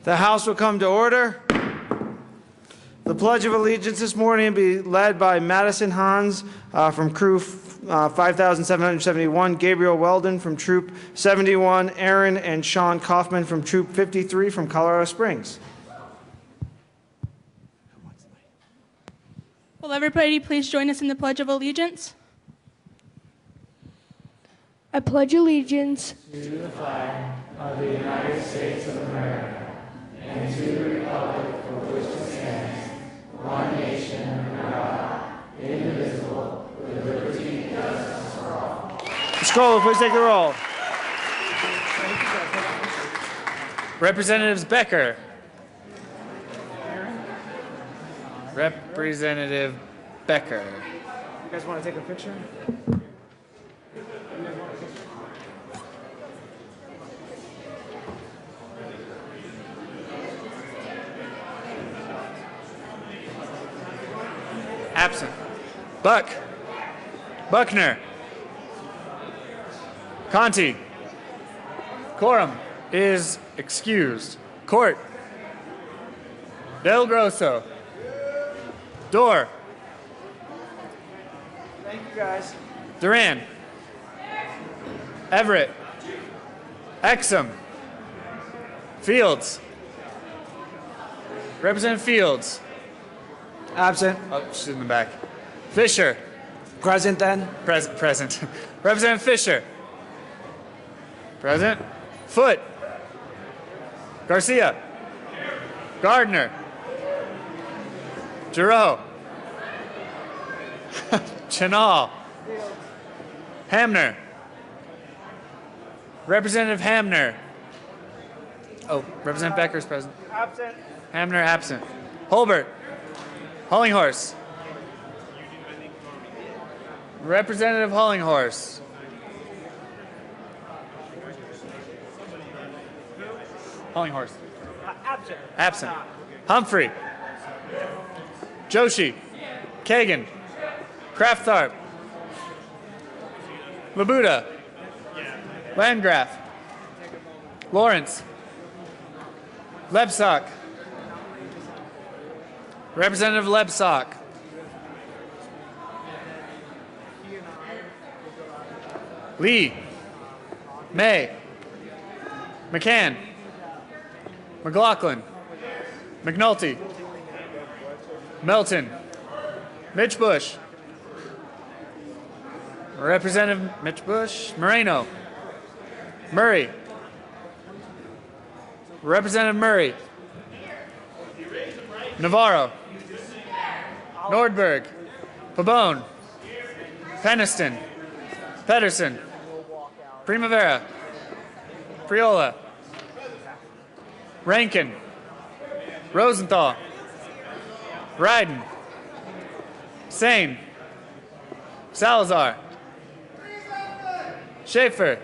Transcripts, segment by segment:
The House will come to order. The Pledge of Allegiance this morning will be led by Madison Hans from Crew 5771, Gabriel Weldon from Troop 71, Aaron and Sean Kaufman from Troop 53 from Colorado Springs. Will everybody please join us in the Pledge of Allegiance? I pledge allegiance to the flag of the United States of America and to the republic for which it stands, one nation under God, indivisible, with liberty and justice for all. Ms. Cole, please take the roll. Representatives Becker. Representative Becker. You guys want to take a picture? Absent. Buckner. Conti. Quorum is excused. Court. Del Grosso. Dorr. Thank you, guys. Duran. Everett. Exum. Fields. Representative Fields. Absent. Oh, she's in the back. Fisher. Present then. Present. Representative Fisher. Present. Foote. Garcia. Gardner. Giroux. Chenal. Hamner. Representative Hamner. Oh, Representative Becker's present. Absent. Hamner absent. Holbert. Hollinghorse. Representative Hollinghorse. Hollinghorse. Absent. Absent. Humphrey. Joshi. Kagan. Krafttharp. Labuda. Landgraf. Lawrence. Lebsock. Representative Lebsock. Lee. May. McCann. McLaughlin. McNulty. Melton. Mitch Bush. Representative Mitch Bush. Moreno. Murray. Representative Murray. Navarro. Nordberg. Pabon. Peniston. Pedersen. Primavera. Priola. Rankin. Rosenthal. Ryden. Sane. Salazar. Schaefer.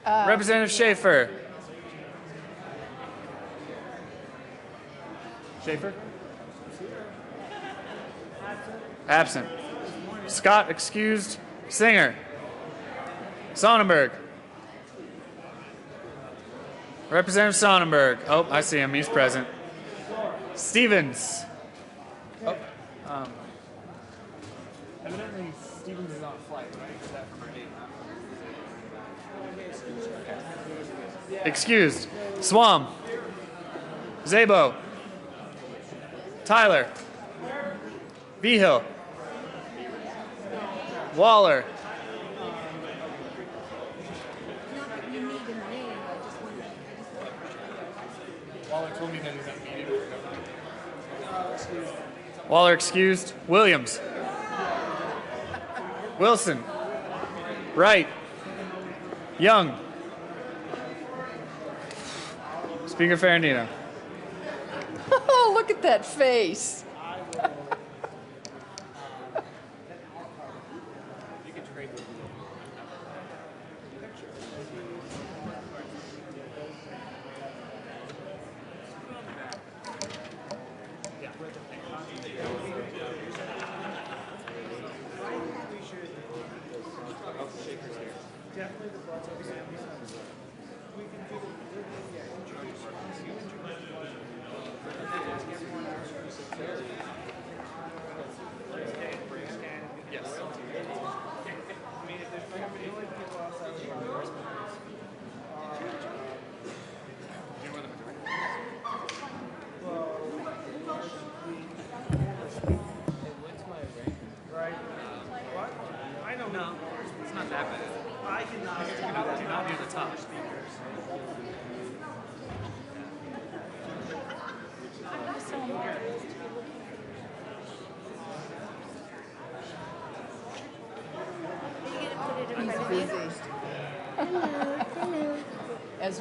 Representative Schaefer. Schaefer? Absent. Scott excused. Singer. Sonnenberg. Representative Sonnenberg. Oh, I see him. He's present. Stevens. Oh, evidently Stevens is on a flight, right? Is that from our date? Excused. Swam. Zabo. Tyler. Vigil. Waller. Waller told me that he's at meeting. Waller excused. Williams. Wilson. Wright. Young. Speaker Ferrandino. Oh, look at that face.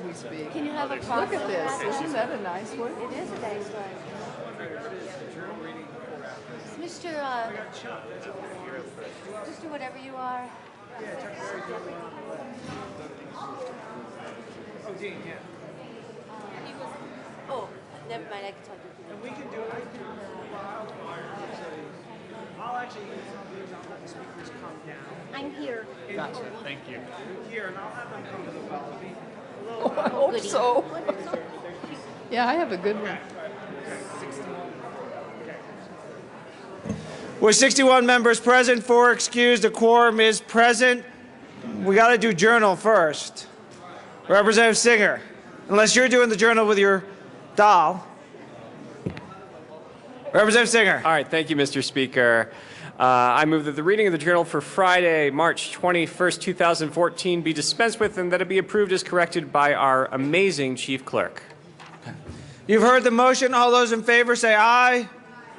we speak. Can you have a Look process? at this. Isn't that a nice one? It is a nice one. Mr. Mr. Whatever you are. Oh, Dean, yeah. Oh, never mind. I can talk to you. And we can do it. I'll actually let the speakers come down. I'm here. Gotcha. Thank you. Here, and I'll have them come to the balcony. Oh, I hope so. Yeah, I have a good one. With 61 members present, 4 excused, a quorum is present. We got to do journal first. Representative Singer, unless you're doing the journal with your doll. Representative Singer. All right, thank you, Mr. Speaker. I move that the reading of the journal for Friday, March 21st, 2014 be dispensed with and that it be approved as corrected by our amazing Chief Clerk. You've heard the motion. All those in favor say aye.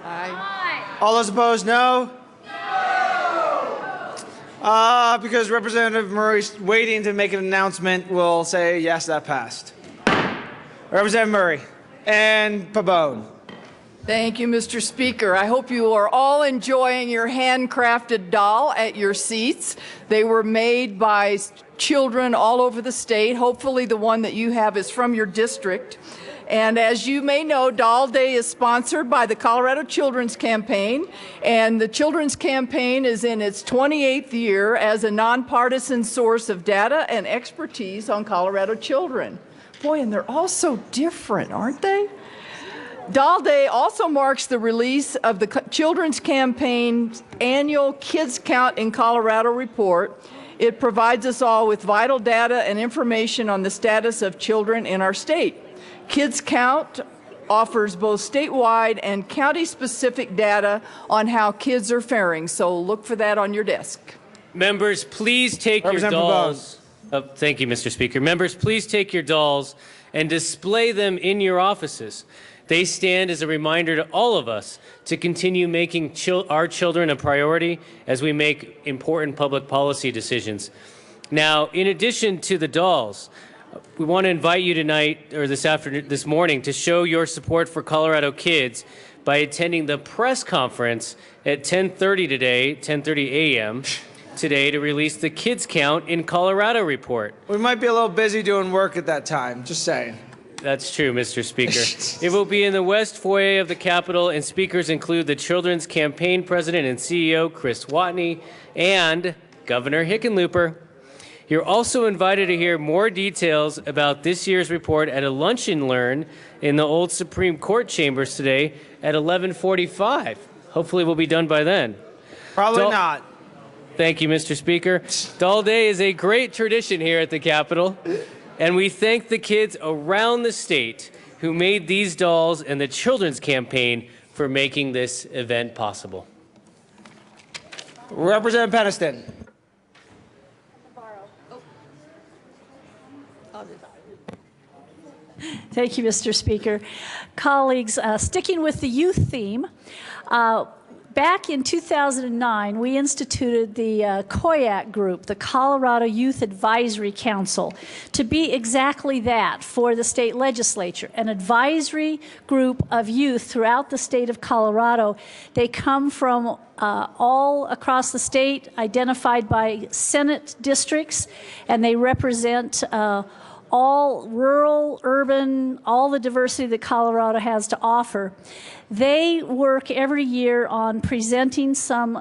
Aye. All those opposed, no? No! Because Representative Murray's waiting to make an announcement, we'll say yes, that passed. Representative Murray and Pabon. Thank you, Mr. Speaker. I hope you are all enjoying your handcrafted doll at your seats. They were made by children all over the state. Hopefully the one that you have is from your district. And as you may know, Doll Day is sponsored by the Colorado Children's Campaign, and the Children's Campaign is in its 28th year as a nonpartisan source of data and expertise on Colorado children. Boy, and they're all so different, aren't they? Doll Day also marks the release of the Children's Campaign's annual Kids Count in Colorado report. It provides us all with vital data and information on the status of children in our state. Kids Count offers both statewide and county-specific data on how kids are faring, so look for that on your desk. Members, please take your dolls. Thank you, Mr. Speaker. Members, please take your dolls and display them in your offices. They stand as a reminder to all of us to continue making our children a priority as we make important public policy decisions. Now, in addition to the dolls, we want to invite you tonight, or this morning, to show your support for Colorado kids by attending the press conference at 10:30 today, 10:30 a.m. today, to release the Kids Count in Colorado report. We might be a little busy doing work at that time, just saying. That's true, Mr. Speaker. It will be in the West Foyer of the Capitol, and speakers include the Children's Campaign President and CEO, Chris Watney, and Governor Hickenlooper. You're also invited to hear more details about this year's report at a lunch and learn in the old Supreme Court chambers today at 11:45. Hopefully we'll be done by then. Probably not. Thank you, Mr. Speaker. Doll Day is a great tradition here at the Capitol, and we thank the kids around the state who made these dolls and the Children's Campaign for making this event possible. Representative Peniston. Thank you, Mr. Speaker. Colleagues, sticking with the youth theme, back in 2009, we instituted the COYAC group, the Colorado Youth Advisory Council, to be exactly that for the state legislature, an advisory group of youth throughout the state of Colorado. They come from all across the state, identified by Senate districts, and they represent all rural, urban, all the diversity that Colorado has to offer. They work every year on presenting some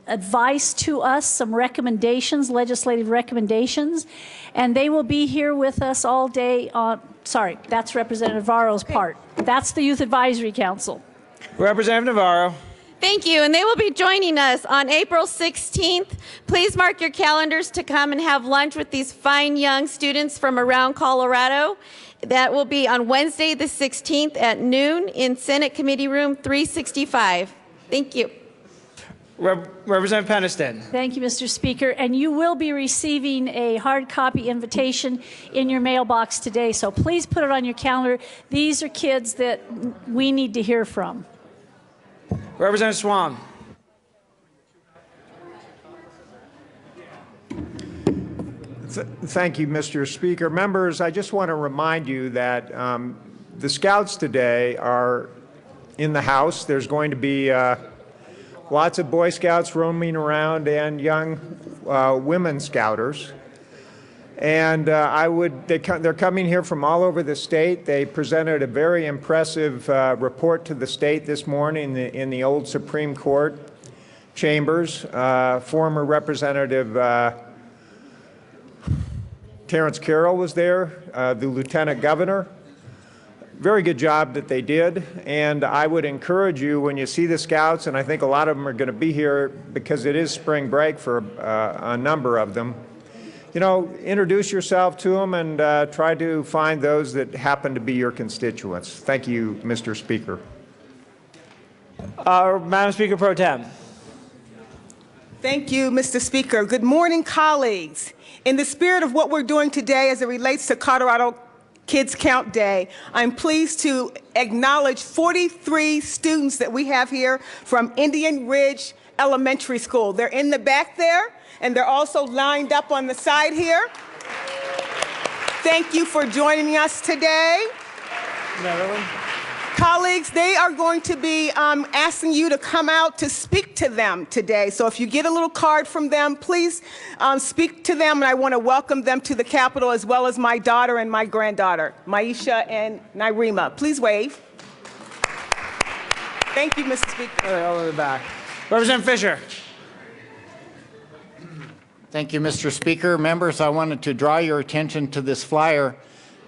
advice to us, some recommendations, legislative recommendations, and they will be here with us all day on, sorry, that's Representative Navarro's part. That's the Youth Advisory Council. Representative Navarro. Thank you, and they will be joining us on April 16th. Please mark your calendars to come and have lunch with these fine young students from around Colorado. That will be on Wednesday the 16th at noon in Senate Committee Room 365. Thank you. Representative Peniston. Thank you, Mr. Speaker. And you will be receiving a hard copy invitation in your mailbox today, so please put it on your calendar. These are kids that we need to hear from. Representative Swan. Thank you, Mr. Speaker. Members, I just want to remind you that the Scouts today are in the House. There's going to be lots of Boy Scouts roaming around and young women Scouters. And they're coming here from all over the state. They presented a very impressive report to the state this morning in the old Supreme Court chambers. Former Representative Terrence Carroll was there, the Lieutenant Governor. Very good job that they did, and I would encourage you when you see the Scouts, and I think a lot of them are going to be here because it is spring break for a number of them. You know, introduce yourself to them and try to find those that happen to be your constituents. Thank you, Mr. Speaker. Madam Speaker Pro Tem. Thank you, Mr. Speaker. Good morning, colleagues. In the spirit of what we're doing today as it relates to Colorado Kids Count Day, I'm pleased to acknowledge 43 students that we have here from Indian Ridge Elementary School. They're in the back there, and they're also lined up on the side here. Thank you for joining us today. Marilyn. Colleagues, they are going to be asking you to come out to speak to them today. So if you get a little card from them, please speak to them. And I want to welcome them to the Capitol, as well as my daughter and my granddaughter, Maisha and Nirima. Please wave. Thank you, Mr. Speaker. All in the back. Representative Fisher. Thank you, Mr. Speaker. Members, I wanted to draw your attention to this flyer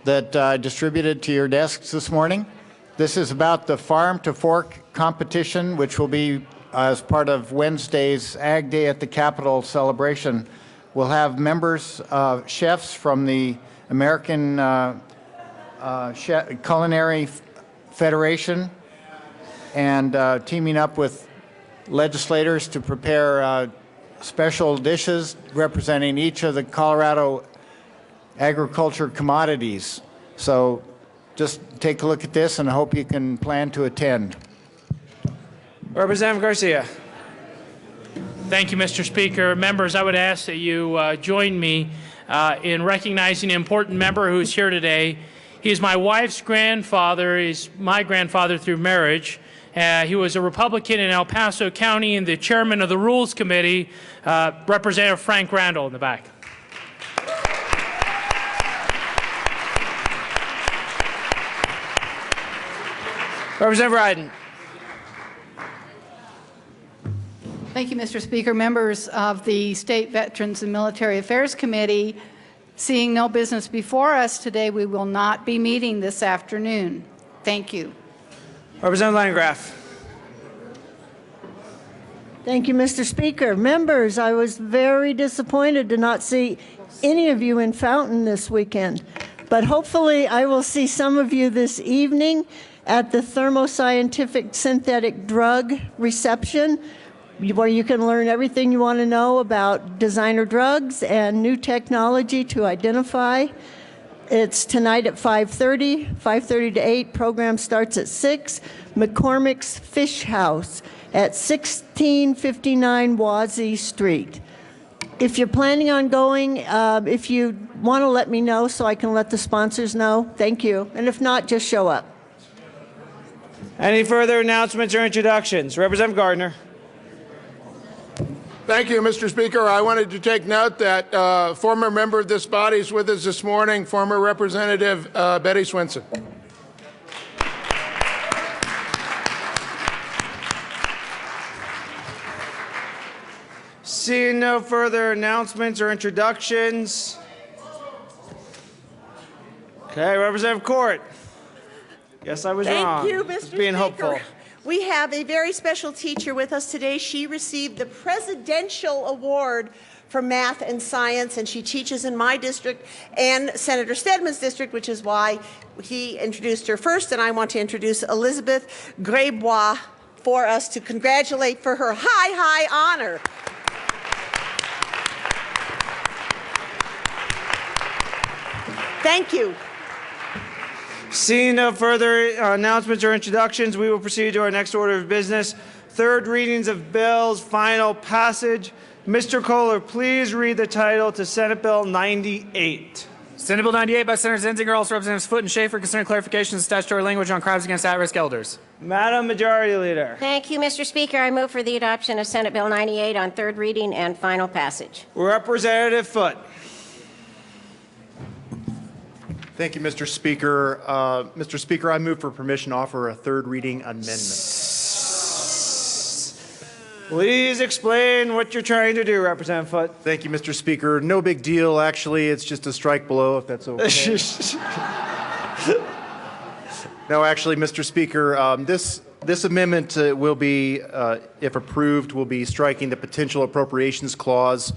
that I distributed to your desks this morning. This is about the Farm to Fork competition, which will be as part of Wednesday's Ag Day at the Capitol celebration. We'll have members, chefs from the American Culinary Federation, and teaming up with legislators to prepare special dishes representing each of the Colorado agriculture commodities. So just take a look at this, and I hope you can plan to attend. Representative Garcia. Thank you, Mr. Speaker. Members, I would ask that you join me in recognizing an important member who is here today. He is my wife's grandfather. He's my grandfather through marriage. He was a Republican in El Paso County and the chairman of the Rules Committee, Representative Frank Randall in the back. Representative Ryden. Thank you, Mr. Speaker. Members of the State Veterans and Military Affairs Committee, seeing no business before us today, we will not be meeting this afternoon. Thank you. Representative Landgraf. Thank you, Mr. Speaker. Members, I was very disappointed to not see any of you in Fountain this weekend, but hopefully I will see some of you this evening at the Thermoscientific Synthetic Drug Reception, where you can learn everything you want to know about designer drugs and new technology to identify. It's tonight at 5:30 to 8. Program starts at 6. McCormick's Fish House at 1659 Wazee Street. If you're planning on going, if you want to let me know so I can let the sponsors know, thank you. And if not, just show up. Any further announcements or introductions? Representative Gardner. Thank you, Mr. Speaker. I wanted to take note that a former member of this body is with us this morning, former Representative Betty Swinson. Seeing no further announcements or introductions. Okay, Representative Court. Yes, I was wrong. Thank you, Mr. Just being hopeful. We have a very special teacher with us today. She received the Presidential Award for Math and Science, and she teaches in my district and Senator Stedman's district, which is why he introduced her first, and I want to introduce Elizabeth Graybois for us to congratulate for her high honor. Thank you. Seeing no further announcements or introductions, we will proceed to our next order of business. Third readings of bills, final passage. Mr. Kohler, please read the title to Senate Bill 98. Senate Bill 98 by Senators Enzinger, also Representatives Foote and Schaefer, concerning clarification of statutory language on crimes against at-risk elders. Madam Majority Leader. Thank you, Mr. Speaker. I move for the adoption of Senate Bill 98 on third reading and final passage. Representative Foote. Thank you, Mr. Speaker. Mr. Speaker, I move for permission to offer a third reading amendment. Please explain what you're trying to do, Representative Foote. Thank you, Mr. Speaker. No big deal, actually. It's just a strike below, if that's okay. No, actually, Mr. Speaker, this amendment will be, if approved, will be striking the potential appropriations clause.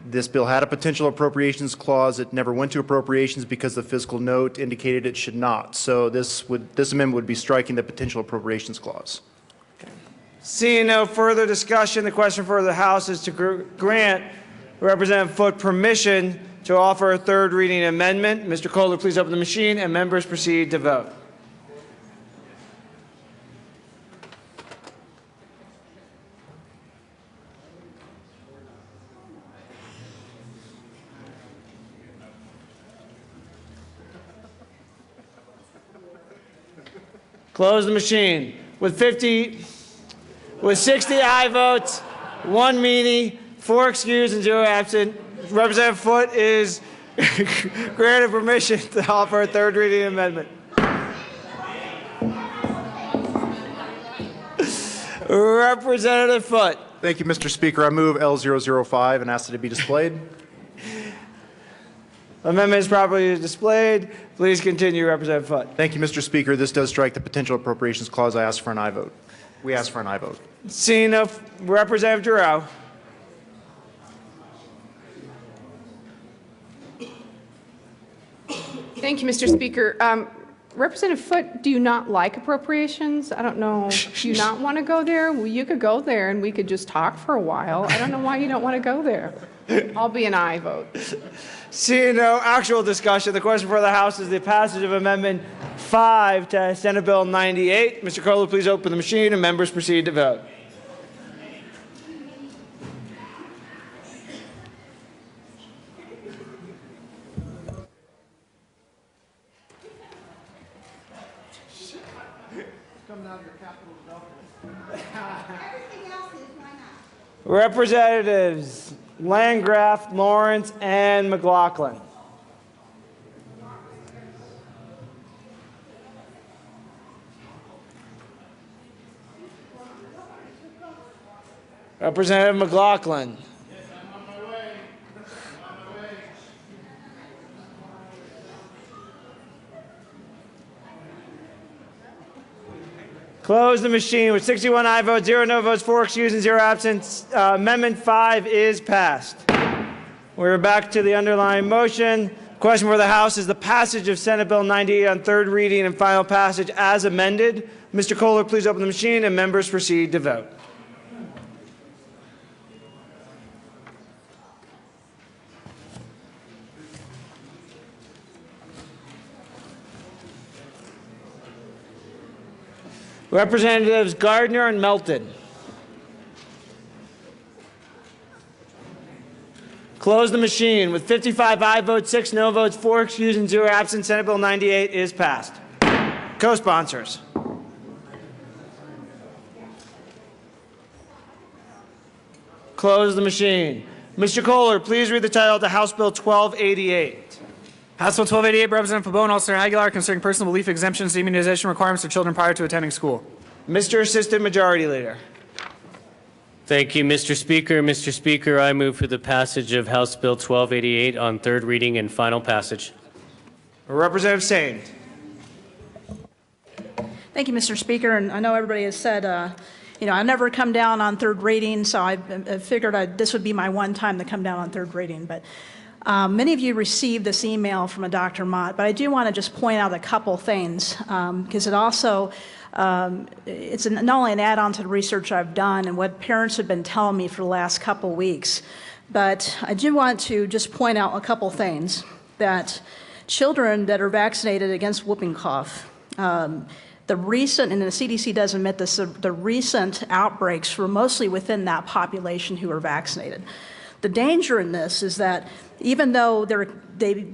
This bill had a potential appropriations clause. It never went to appropriations because the fiscal note indicated it should not. So this amendment would be striking the potential appropriations clause. Seeing no further discussion, the question for the House is to grant Representative Foote permission to offer a third reading amendment. Mr. Kohler, please open the machine and members proceed to vote. Close the machine. With 60 aye votes, 1 meany, 4 excused, and 0 absent, Representative Foote is granted permission to offer a third reading amendment. Representative Foote. Thank you, Mr. Speaker. I move L005 and ask that it be displayed. Amendment is properly displayed. Please continue, Representative Foote. Thank you, Mr. Speaker. This does strike the potential appropriations clause. I ask for an aye vote. We ask for an aye vote. Seeing no Representative Giroux. Thank you, Mr. Speaker. Representative Foote, do you not like appropriations? I don't know. Do you not want to go there? Well, you could go there and we could just talk for a while. I don't know why you don't want to go there. I'll be an aye vote. Seeing no actual discussion, the question for the House is the passage of Amendment 5 to Senate Bill 98. Mr. Kohler, please open the machine and members proceed to vote. Representatives Landgraf, Lawrence, and McLaughlin. Representative McLaughlin. Close the machine with 61 aye votes, 0 no votes, 4 excused, and 0 absent. Amendment 5 is passed. We're back to the underlying motion. Question for the House is the passage of Senate Bill 98 on third reading and final passage as amended. Mr. Kohler, please open the machine and members proceed to vote. Representatives Gardner and Melton. Close the machine. With 55 aye votes, 6 no votes, 4 excused, and 0 absent, Senate Bill 98 is passed. Co-sponsors. Close the machine. Mr. Kohler, please read the title to House Bill 1288. House Bill 1288, Representative Fabone, Officer Aguilar, concerning personal belief exemptions to immunization requirements for children prior to attending school. Mr. Assistant Majority Leader. Thank you, Mr. Speaker. Mr. Speaker, I move for the passage of House Bill 1288 on third reading and final passage. Representative Sain. Thank you, Mr. Speaker. And I know everybody has said, I never come down on third reading, so I figured this would be my one time to come down on third reading. But many of you received this email from a Dr. Mott, but I do want to just point out a couple things because it also, it's not only an add-on to the research I've done and what parents have been telling me for the last couple weeks, but I do want to just point out a couple things that children that are vaccinated against whooping cough, The recent, and the CDC does admit this, the recent outbreaks were mostly within that population who are vaccinated. The danger in this is that even though they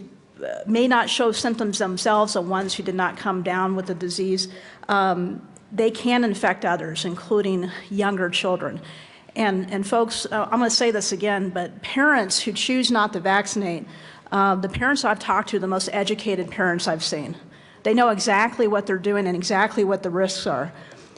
may not show symptoms themselves, the ones who did not come down with the disease, they can infect others, including younger children. And folks, I'm going to say this again, but parents who choose not to vaccinate, the parents I've talked to, the most educated parents I've seen. They know exactly what they're doing and exactly what the risks are.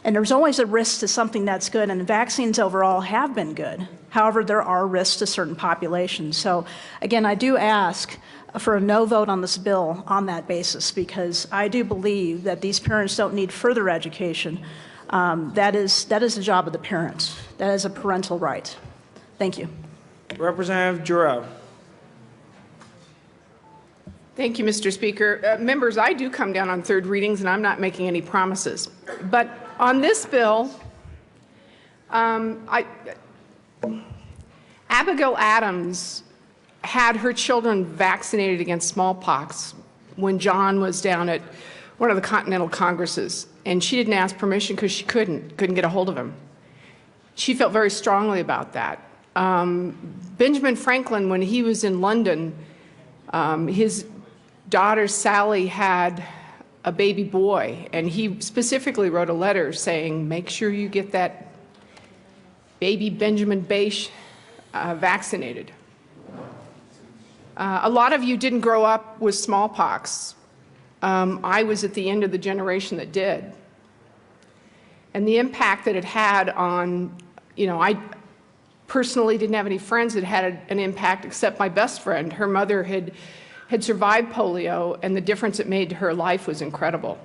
And there's always a risk to something that's good, and vaccines overall have been good. However, there are risks to certain populations. So again, I do ask for a no vote on this bill on that basis, because I do believe that these parents don't need further education. That is the job of the parents. That is a parental right. Thank you. Representative Giroux. Thank you, Mr. Speaker. Members, I do come down on third readings, and I'm not making any promises. But on this bill, Abigail Adams had her children vaccinated against smallpox when John was down at one of the Continental Congresses, and she didn't ask permission because she couldn't get a hold of him. She felt very strongly about that. Benjamin Franklin, when he was in London, his daughter Sally had a baby boy, and he specifically wrote a letter saying, make sure you get that baby Benjamin Bache vaccinated. A lot of you didn't grow up with smallpox. I was at the end of the generation that did. And the impact that it had on, I personally didn't have any friends that had an impact except my best friend. Her mother had survived polio, and the difference it made to her life was incredible.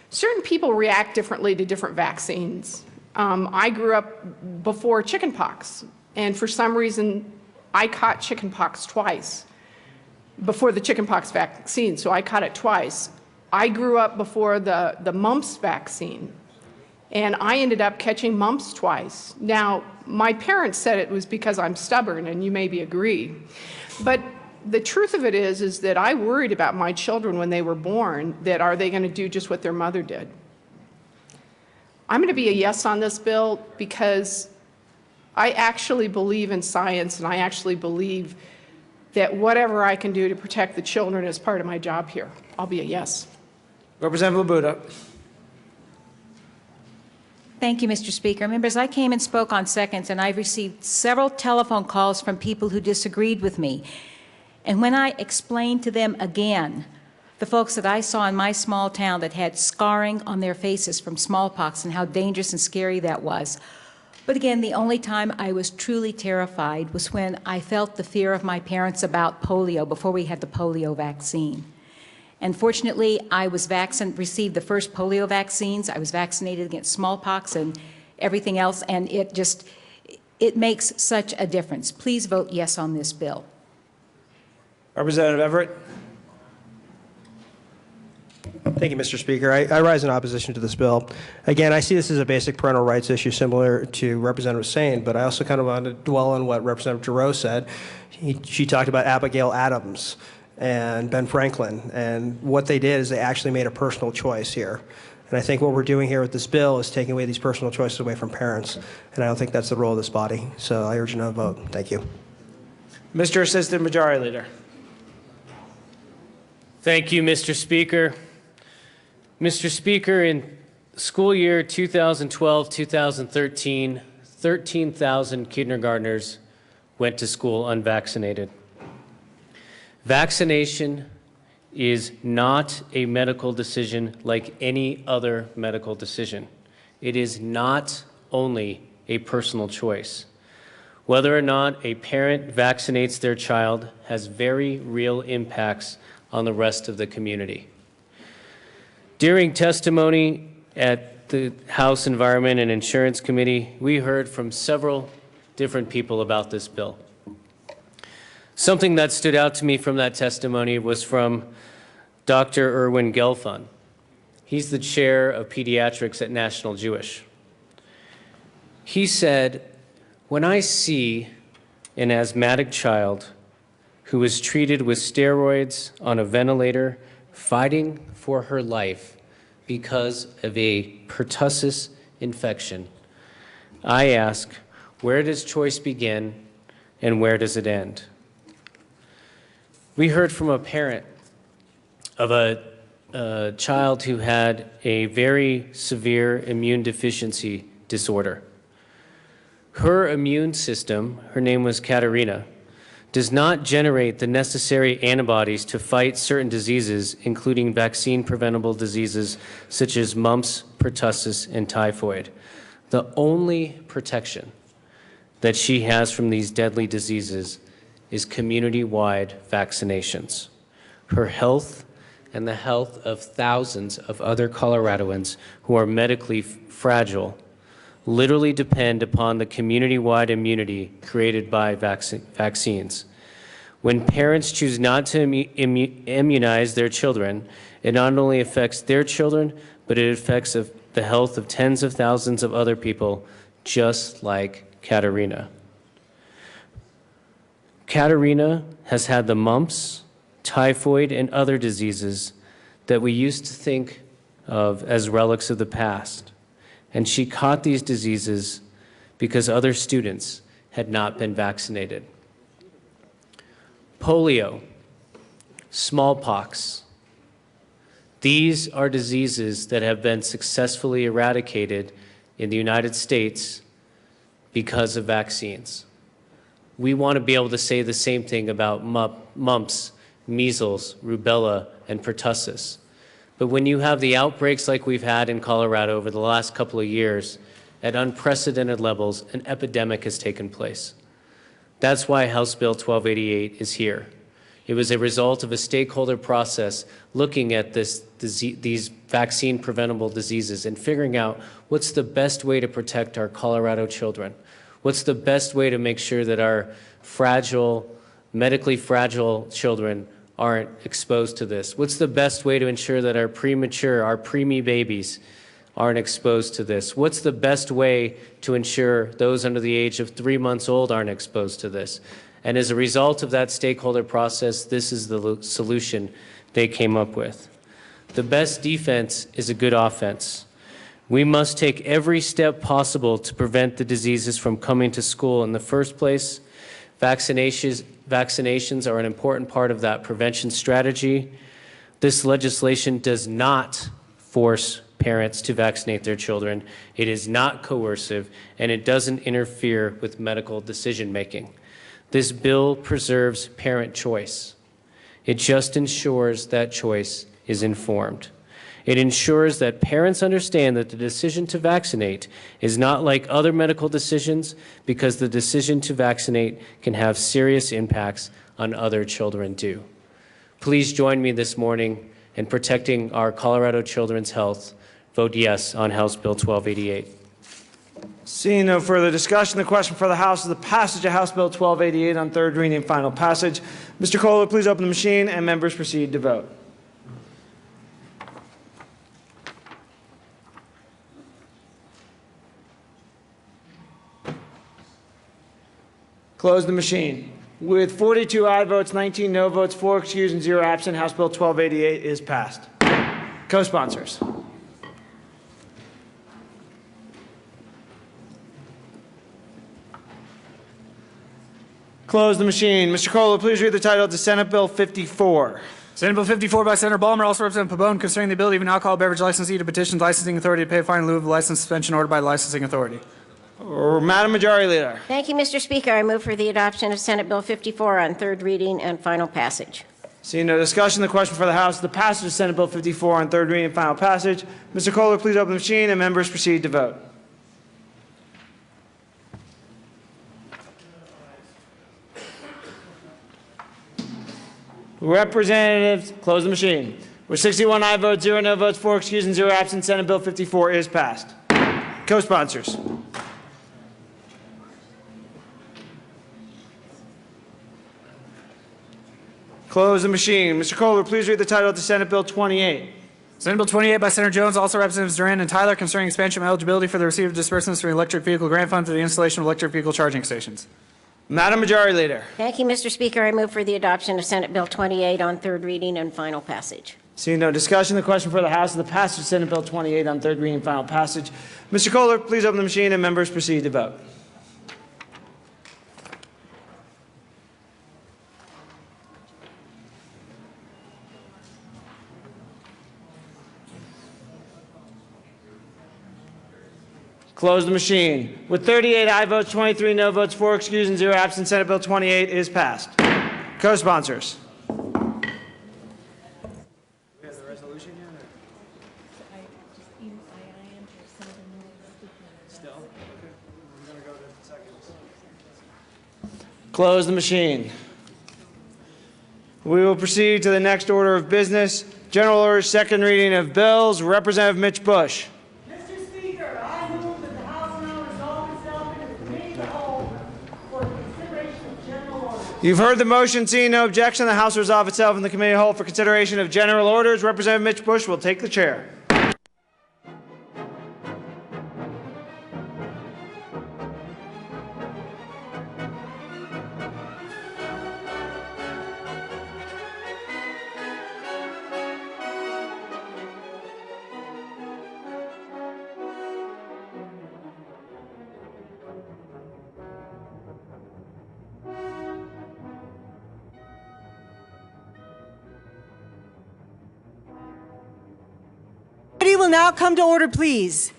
Certain people react differently to different vaccines. I grew up before chickenpox, and for some reason, I caught chickenpox twice before the chickenpox vaccine, so I caught it twice. I grew up before the mumps vaccine, and I ended up catching mumps twice. Now, my parents said it was because I'm stubborn, and you maybe agree. But the truth of it is that I worried about my children when they were born, that are they going to do just what their mother did? I'm going to be a yes on this bill because I actually believe in science, and I actually believe that whatever I can do to protect the children is part of my job here. I'll be a yes. Representative Labuda. Thank you, Mr. Speaker. Members, I came and spoke on seconds, and I've received several telephone calls from people who disagreed with me. And when I explained to them again, the folks that I saw in my small town that had scarring on their faces from smallpox and how dangerous and scary that was. But again, the only time I was truly terrified was when I felt the fear of my parents about polio before we had the polio vaccine. And fortunately, I was received the first polio vaccines. I was vaccinated against smallpox and everything else, and it makes such a difference. Please vote yes on this bill. Representative Everett. Thank you, Mr. Speaker. I rise in opposition to this bill. Again, I see this as a basic parental rights issue similar to Representative Sain, but I also kind of want to dwell on what Representative Giroux said. She talked about Abigail Adams and Ben Franklin, and what they did is they actually made a personal choice here. And I think what we're doing here with this bill is taking away these personal choices away from parents, and I don't think that's the role of this body. So I urge a no vote. Thank you. Mr. Assistant Majority Leader. Thank you, Mr. Speaker. Mr. Speaker, in school year 2012-2013, 13,000 kindergartners went to school unvaccinated. Vaccination is not a medical decision like any other medical decision. It is not only a personal choice. Whether or not a parent vaccinates their child has very real impacts on the rest of the community. During testimony at the House Environment and Insurance Committee, we heard from several different people about this bill. Something that stood out to me from that testimony was from Dr. Irwin Gelfand. He's the chair of pediatrics at National Jewish. He said, when I see an asthmatic child who is treated with steroids on a ventilator, fighting for her life because of a pertussis infection. I ask, where does choice begin and where does it end? We heard from a parent of a child who had a very severe immune deficiency disorder. Her immune system, her name was Katerina, does not generate the necessary antibodies to fight certain diseases, including vaccine-preventable diseases such as mumps, pertussis, and typhoid. The only protection that she has from these deadly diseases is community-wide vaccinations. Her health and the health of thousands of other Coloradoans who are medically fragile literally depend upon the community-wide immunity created by vaccines. When parents choose not to immunize their children, it not only affects their children, but it affects the health of tens of thousands of other people, just like Katerina. Katerina has had the mumps, typhoid, and other diseases that we used to think of as relics of the past. And she caught these diseases because other students had not been vaccinated. Polio, smallpox, these are diseases that have been successfully eradicated in the United States because of vaccines. We want to be able to say the same thing about mumps, measles, rubella, and pertussis. But when you have the outbreaks like we've had in Colorado over the last couple of years, at unprecedented levels, an epidemic has taken place. That's why House Bill 1288 is here. It was a result of a stakeholder process looking at these vaccine-preventable diseases and figuring out what's the best way to protect our Colorado children. What's the best way to make sure that our medically fragile children aren't exposed to this? What's the best way to ensure that our preemie babies aren't exposed to this? What's the best way to ensure those under the age of 3 months old aren't exposed to this? And as a result of that stakeholder process, this is the solution they came up with. The best defense is a good offense. We must take every step possible to prevent the diseases from coming to school in the first place. Vaccinations are an important part of that prevention strategy. This legislation does not force parents to vaccinate their children. It is not coercive, and it doesn't interfere with medical decision-making. This bill preserves parent choice. It just ensures that choice is informed. It ensures that parents understand that the decision to vaccinate is not like other medical decisions, because the decision to vaccinate can have serious impacts on other children too. Please join me this morning in protecting our Colorado children's health. Vote yes on House Bill 1288. Seeing no further discussion, the question for the House is the passage of House Bill 1288 on third reading and final passage. Mr. Kohler, please open the machine and members proceed to vote. Close the machine. With 42 aye votes, 19 no votes, 4 excused, and 0 absent, House Bill 1288 is passed. Co-sponsors. Close the machine. Mr. Kohler, please read the title to Senate Bill 54. Senate Bill 54 by Senator Balmer, also Representative Pabon, concerning the ability of an alcohol beverage licensee to petition the licensing authority to pay a fine in lieu of a license suspension ordered by the licensing authority. Madam Majority Leader. Thank you, Mr. Speaker. I move for the adoption of Senate Bill 54 on third reading and final passage. Seeing no discussion, the question for the House is the passage of Senate Bill 54 on third reading and final passage. Mr. Kohler, please open the machine and members proceed to vote. Representatives, close the machine. With 61 aye votes, 0 no votes, 4 excused, and 0 absent, Senate Bill 54 is passed. Co-sponsors. Close the machine. Mr. Kohler, please read the title to Senate Bill 28. Senate Bill 28 by Senator Jones, also Representatives Duran and Tyler, concerning expansion of eligibility for the receipt of disbursements from the Electric Vehicle Grant Fund for the installation of electric vehicle charging stations. Madam Majority Leader. Thank you, Mr. Speaker. I move for the adoption of Senate Bill 28 on third reading and final passage. Seeing no discussion, the question for the House is the passage of Senate Bill 28 on third reading and final passage. Mr. Kohler, please open the machine and members proceed to vote. Close the machine. With 38 aye votes, 23 no votes, 4 excused, and 0 absent, Senate Bill 28 is passed. Co-sponsors. Close the machine. We will proceed to the next order of business. General orders, second reading of bills. Representative Mitch Bush. Mr. Speaker, I move that the House now resolve itself into the committee of the whole for consideration of general orders. You've heard the motion. Seeing no objection, the House will resolve itself in the committee of the whole for consideration of general orders. Representative Mitch Bush will take the chair. Committee will now come to order, please.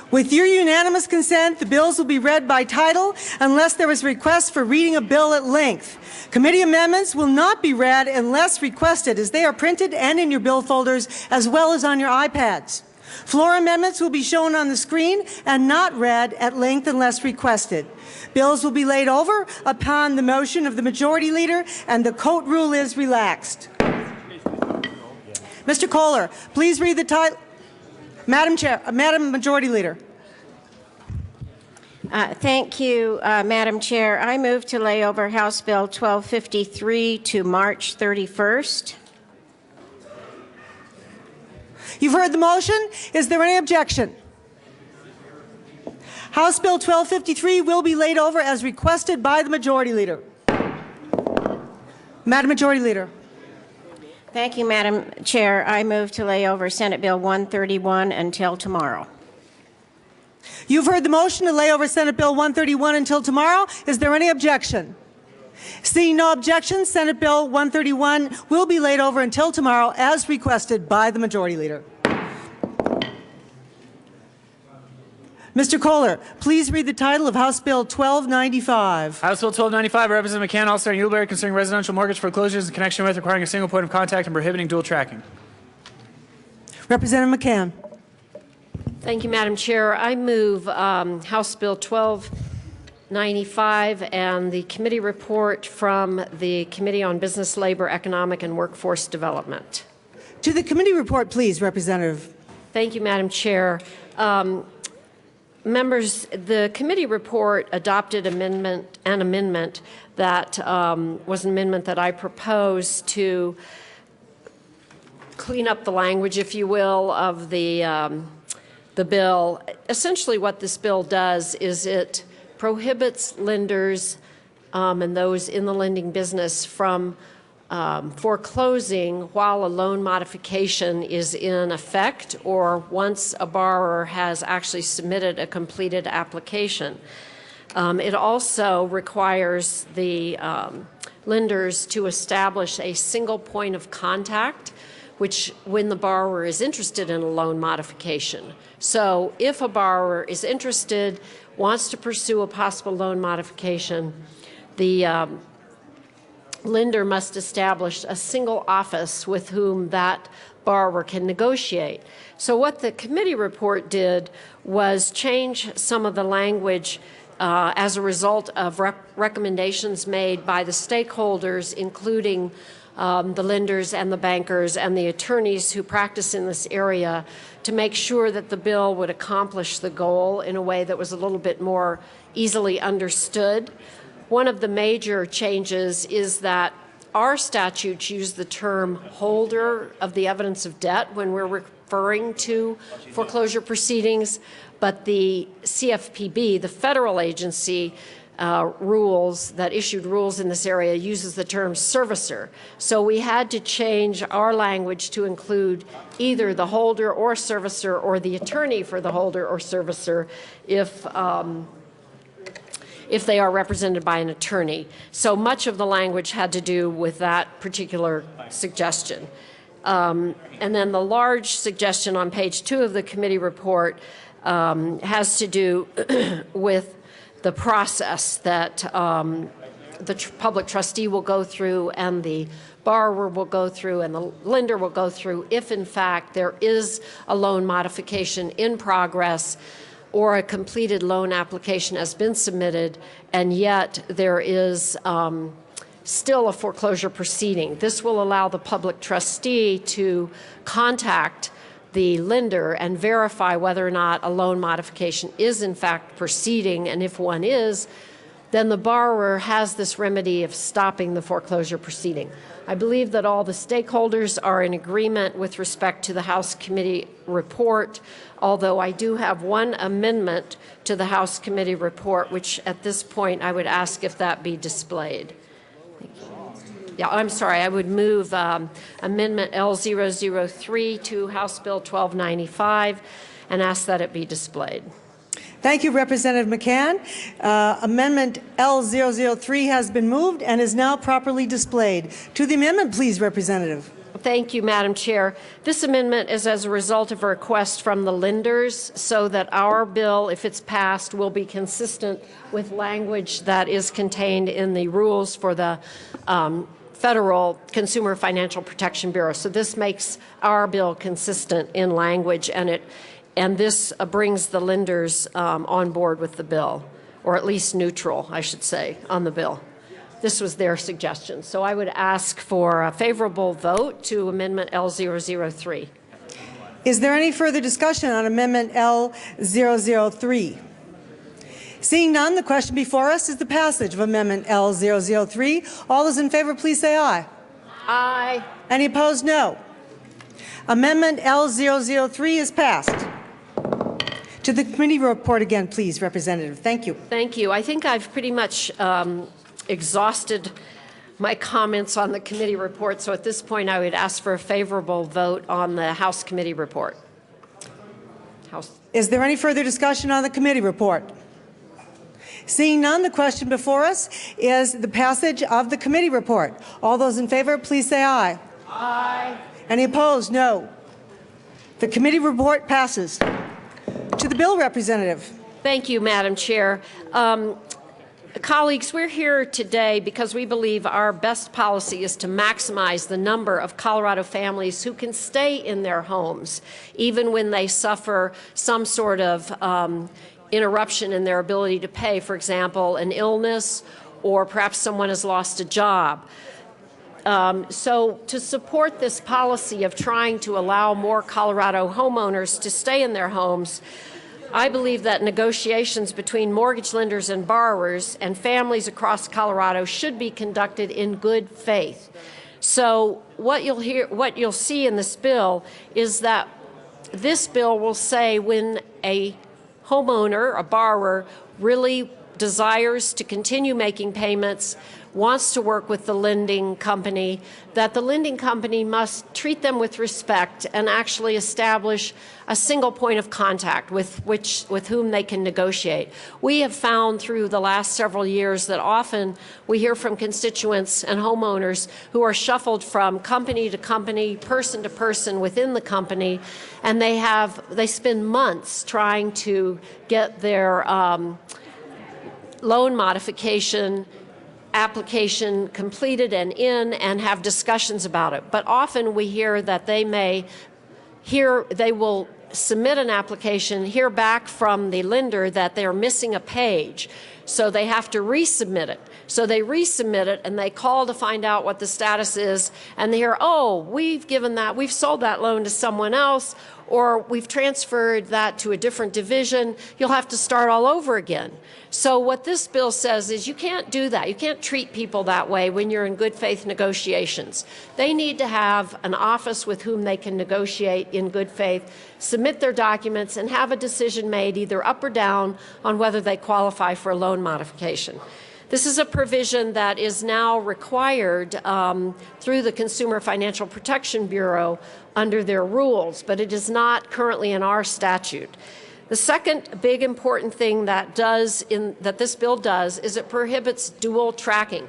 With your unanimous consent, the bills will be read by title unless there is a request for reading a bill at length. Committee amendments will not be read unless requested, as they are printed and in your bill folders as well as on your iPads. Floor amendments will be shown on the screen and not read at length unless requested. Bills will be laid over upon the motion of the majority leader, and the coat rule is relaxed. Mr. Kohler, please read the title. Madam Majority Leader. Thank you, Madam Chair. I move to lay over House Bill 1253 to March 31st. You've heard the motion. Is there any objection? House Bill 1253 will be laid over as requested by the Majority Leader. Madam Majority Leader. Thank you, Madam Chair. I move to lay over Senate Bill 131 until tomorrow. You've heard the motion to lay over Senate Bill 131 until tomorrow. Is there any objection? Seeing no objection, Senate Bill 131 will be laid over until tomorrow as requested by the Majority Leader. Mr. Kohler, please read the title of House Bill 1295. House Bill 1295, Representative McCann, All-Star and Uleberry, concerning residential mortgage foreclosures in connection with requiring a single point of contact and prohibiting dual tracking. Representative McCann. Thank you, Madam Chair. I move House Bill 1295 and the committee report from the Committee on Business, Labor, Economic, and Workforce Development. To the committee report, please, Representative. Thank you, Madam Chair. Members, the committee report adopted an amendment that was an amendment that I proposed to clean up the language, if you will, of the bill. Essentially what this bill does is it prohibits lenders and those in the lending business from foreclosing while a loan modification is in effect or once a borrower has actually submitted a completed application. It also requires the lenders to establish a single point of contact, which when the borrower is interested in a loan modification. So if a borrower is interested, wants to pursue a possible loan modification, the lender must establish a single office with whom that borrower can negotiate. So what the committee report did was change some of the language as a result of recommendations made by the stakeholders, including the lenders and the bankers and the attorneys who practice in this area, to make sure that the bill would accomplish the goal in a way that was a little bit more easily understood. One of the major changes is that our statutes use the term holder of the evidence of debt when we're referring to foreclosure proceedings, but the CFPB, the federal agency, rules, that issued rules in this area, uses the term servicer. So we had to change our language to include either the holder or servicer or the attorney for the holder or servicer if they are represented by an attorney. So much of the language had to do with that particular suggestion. And then the large suggestion on page 2 of the committee report has to do with the process that the public trustee will go through and the borrower will go through and the lender will go through if, in fact, there is a loan modification in progress or a completed loan application has been submitted, and yet there is still a foreclosure proceeding. This will allow the public trustee to contact the lender and verify whether or not a loan modification is in fact proceeding, and if one is, then the borrower has this remedy of stopping the foreclosure proceeding. I believe that all the stakeholders are in agreement with respect to the House Committee report, although I do have one amendment to the House Committee report, which at this point I would ask if that be displayed. Yeah, I'm sorry, I would move Amendment L003 to House Bill 1295 and ask that it be displayed. Thank you, Representative McCann. Amendment L003 has been moved and is now properly displayed. To the amendment, please, Representative. Thank you, Madam Chair. This amendment is as a result of a request from the lenders so that our bill, if it's passed, will be consistent with language that is contained in the rules for the Federal Consumer Financial Protection Bureau. So this makes our bill consistent in language, and this brings the lenders on board with the bill, or at least neutral, I should say, on the bill. This was their suggestion. So I would ask for a favorable vote to Amendment L003. Is there any further discussion on Amendment L003? Seeing none, the question before us is the passage of Amendment L003. All those in favor, please say aye. Aye. Any opposed, no. Amendment L003 is passed. To the committee report again, please, Representative. Thank you. Thank you. I think I've pretty much exhausted my comments on the committee report, so at this point I would ask for a favorable vote on the House Committee report. Is there any further discussion on the committee report? Seeing none, the question before us is the passage of the committee report. All those in favor, please say aye. Aye. Any opposed? No. The committee report passes. To the bill, Representative. Thank you, Madam Chair. Colleagues, we're here today because we believe our best policy is to maximize the number of Colorado families who can stay in their homes, even when they suffer some sort of interruption in their ability to pay, for example, an illness, or perhaps someone has lost a job. So to support this policy of trying to allow more Colorado homeowners to stay in their homes, I believe that negotiations between mortgage lenders and borrowers and families across Colorado should be conducted in good faith. So what you'll see in this bill is that this bill will say when a homeowner, a borrower, really desires to continue making payments, wants to work with the lending company, that the lending company must treat them with respect and actually establish a single point of contact with whom they can negotiate. We have found through the last several years that often we hear from constituents and homeowners who are shuffled from company to company, person to person within the company, and they spend months trying to get their loan modification application completed and in and have discussions about it. But often we hear that they will submit an application, hear back from the lender that they're missing a page, so they have to resubmit it. So they resubmit it and they call to find out what the status is, and they hear, oh, we've sold that loan to someone else, or we've transferred that to a different division. You'll have to start all over again. So what this bill says is you can't do that. You can't treat people that way when you're in good faith negotiations. They need to have an office with whom they can negotiate in good faith, submit submit their documents, and have a decision made either up or down on whether they qualify for a loan modification. This is a provision that is now required through the Consumer Financial Protection Bureau under their rules, but it is not currently in our statute. The second big important thing that this bill does is it prohibits dual tracking.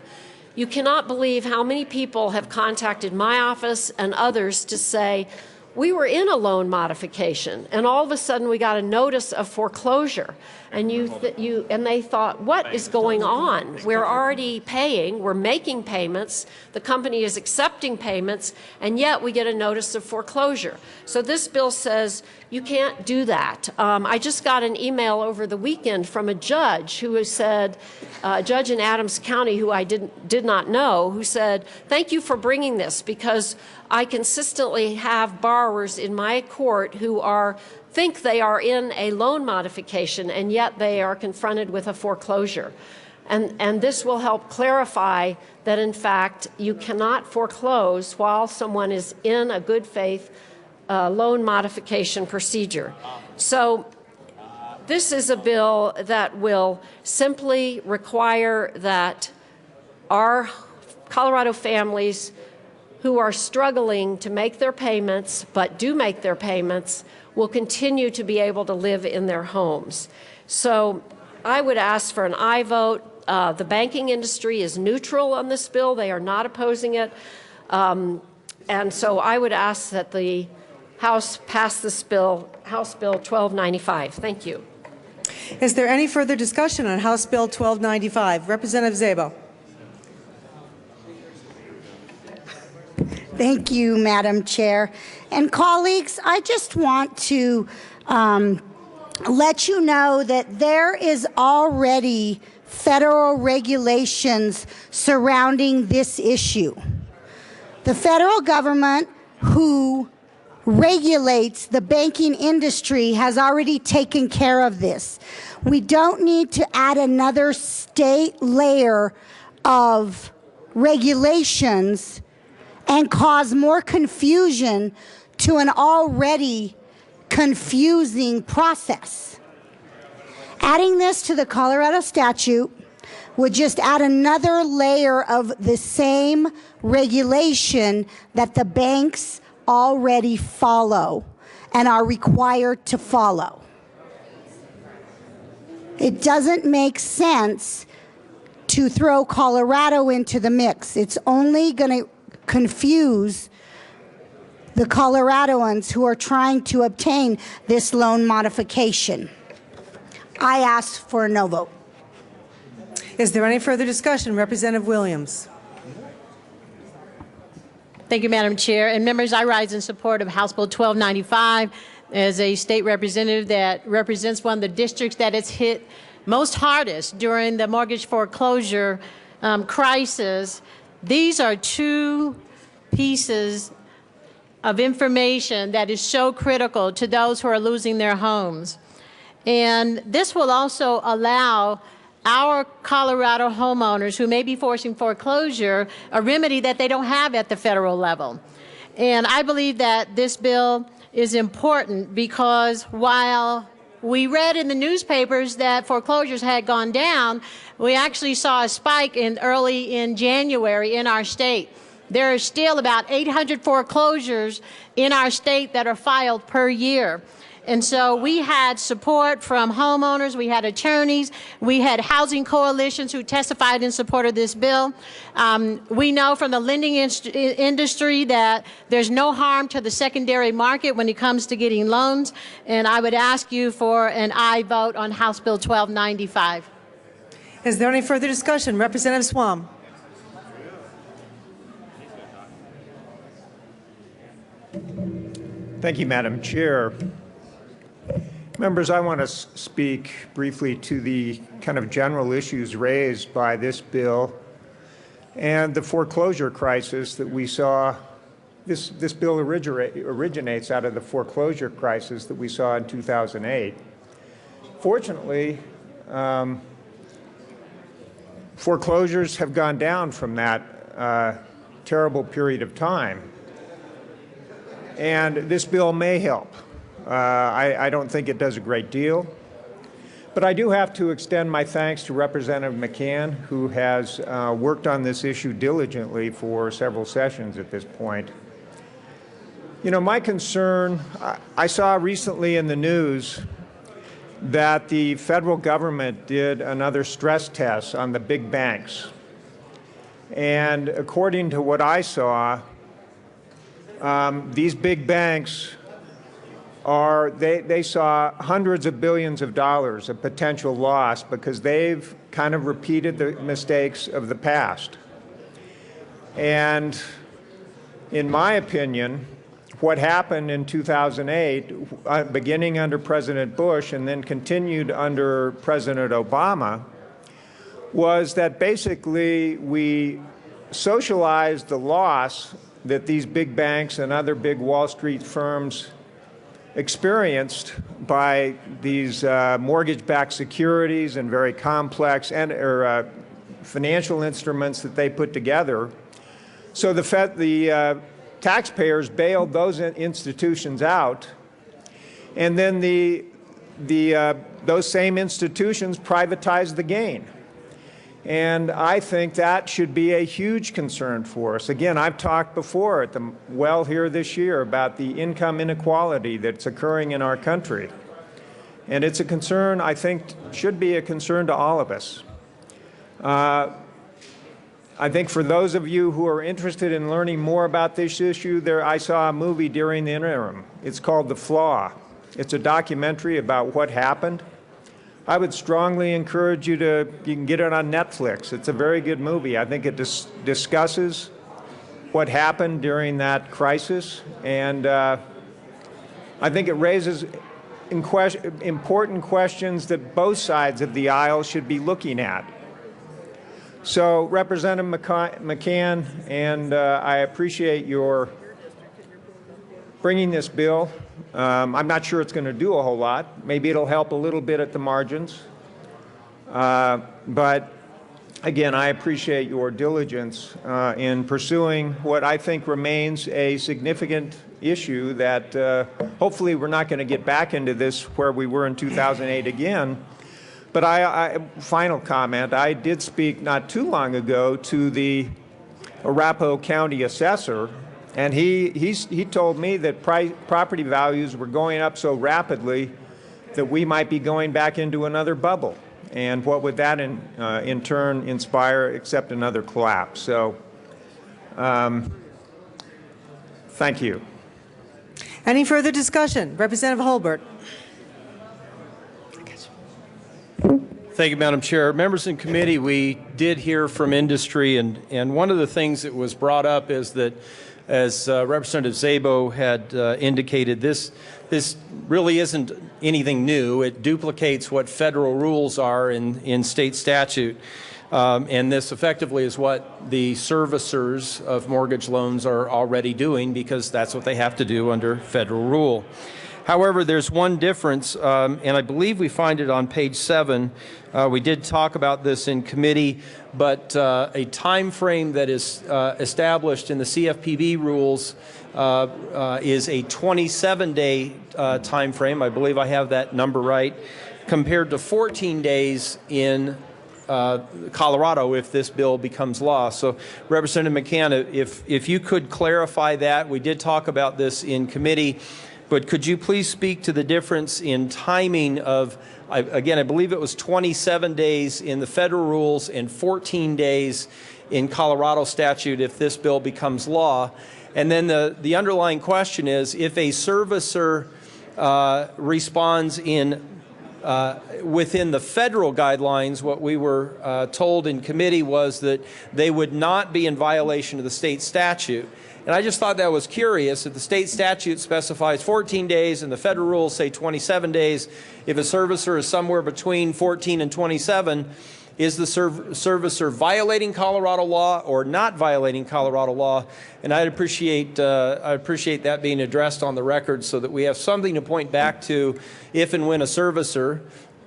You cannot believe how many people have contacted my office and others to say, we were in a loan modification, and all of a sudden we got a notice of foreclosure. And they thought, what is going on? We're already paying, we're making payments, the company is accepting payments, and yet we get a notice of foreclosure. So this bill says you can't do that. I just got an email over the weekend from a judge who has said, a judge in Adams County who I did not know, who said, thank you for bringing this, because I consistently have borrowers in my court who think they are in a loan modification, and yet they are confronted with a foreclosure. And this will help clarify that, in fact, you cannot foreclose while someone is in a good faith loan modification procedure. So this is a bill that will simply require that our Colorado families who are struggling to make their payments but do make their payments will continue to be able to live in their homes. So I would ask for an aye vote. The banking industry is neutral on this bill. They are not opposing it. And so I would ask that the House pass this bill, House Bill 1295. Thank you. Is there any further discussion on House Bill 1295? Representative Szabo. Thank you, Madam Chair. And colleagues, I just want to let you know that there is already federal regulations surrounding this issue. The federal government, who regulates the banking industry, has already taken care of this. We don't need to add another state layer of regulations and cause more confusion to an already confusing process. Adding this to the Colorado statute would just add another layer of the same regulation that the banks already follow and are required to follow. It doesn't make sense to throw Colorado into the mix. It's only going to confuse the Coloradoans who are trying to obtain this loan modification. I ask for a no vote. Is there any further discussion? Representative Williams. Thank you, Madam Chair. And members, I rise in support of House Bill 1295 as a state representative that represents one of the districts that is hit most hardest during the mortgage foreclosure crisis. These are two pieces of information that is so critical to those who are losing their homes. And this will also allow our Colorado homeowners who may be forcing foreclosure a remedy that they don't have at the federal level. And I believe that this bill is important because while we read in the newspapers that foreclosures had gone down, we actually saw a spike early in January in our state. There are still about 800 foreclosures in our state that are filed per year. And so we had support from homeowners, we had attorneys, we had housing coalitions who testified in support of this bill. We know from the lending industry that there's no harm to the secondary market when it comes to getting loans. And I would ask you for an aye vote on House Bill 1295. Is there any further discussion? Representative Swam. Thank you, Madam Chair. Members, I want to speak briefly to the kind of general issues raised by this bill and the foreclosure crisis that we saw. This bill originates out of the foreclosure crisis that we saw in 2008. Fortunately, foreclosures have gone down from that terrible period of time. And this bill may help. I don't think it does a great deal. But I do have to extend my thanks to Representative McCann, who has worked on this issue diligently for several sessions at this point. You know, my concern, I saw recently in the news that the federal government did another stress test on the big banks. And according to what I saw, these big banks they saw hundreds of billions of dollars of potential loss because they've kind of repeated the mistakes of the past. And in my opinion, what happened in 2008, beginning under President Bush and then continued under President Obama, was that basically we socialized the loss that these big banks and other big Wall Street firms experienced by these mortgage-backed securities and very complex financial instruments that they put together. So the taxpayers bailed those institutions out, and then those same institutions privatized the gain. And I think that should be a huge concern for us. Again, I've talked before at the well here this year about the income inequality that's occurring in our country. And it's a concern, I think, should be a concern to all of us. I think for those of you who are interested in learning more about this issue, I saw a movie during the interim. It's called The Flaw. It's a documentary about what happened. I would strongly encourage you can get it on Netflix. It's a very good movie. I think it discusses what happened during that crisis, and I think it raises important questions that both sides of the aisle should be looking at. So, Representative McCann, and I appreciate your bringing this bill. I'm not sure it's going to do a whole lot. Maybe it'll help a little bit at the margins. But again, I appreciate your diligence in pursuing what I think remains a significant issue that hopefully we're not going to get back into this where we were in 2008 again. But final comment, I did speak not too long ago to the Arapahoe County assessor, and he told me that property values were going up so rapidly that we might be going back into another bubble. And what would that in turn inspire except another collapse? So thank you. Any further discussion? Representative Holbert. Thank you, Madam Chair. Members in committee, we did hear from industry, and one of the things that was brought up is that, as Representative Szabo had indicated, this really isn't anything new. It duplicates what federal rules are in state statute. And this effectively is what the servicers of mortgage loans are already doing because that's what they have to do under federal rule. However, there's one difference, and I believe we find it on page 7. We did talk about this in committee, but a time frame that is established in the CFPB rules is a 27-day time frame. I believe I have that number right, compared to 14 days in Colorado if this bill becomes law. So, Representative McCann, if you could clarify that. We did talk about this in committee. But could you please speak to the difference in timing of, again, I believe it was 27 days in the federal rules and 14 days in Colorado statute if this bill becomes law. And then the underlying question is, if a servicer responds within the federal guidelines, what we were told in committee was that they would not be in violation of the state statute. And I just thought that was curious that the state statute specifies 14 days and the federal rules say 27 days. If a servicer is somewhere between 14 and 27, is the servicer violating Colorado law or not violating Colorado law? And I'd appreciate that being addressed on the record so that we have something to point back to if and when a servicer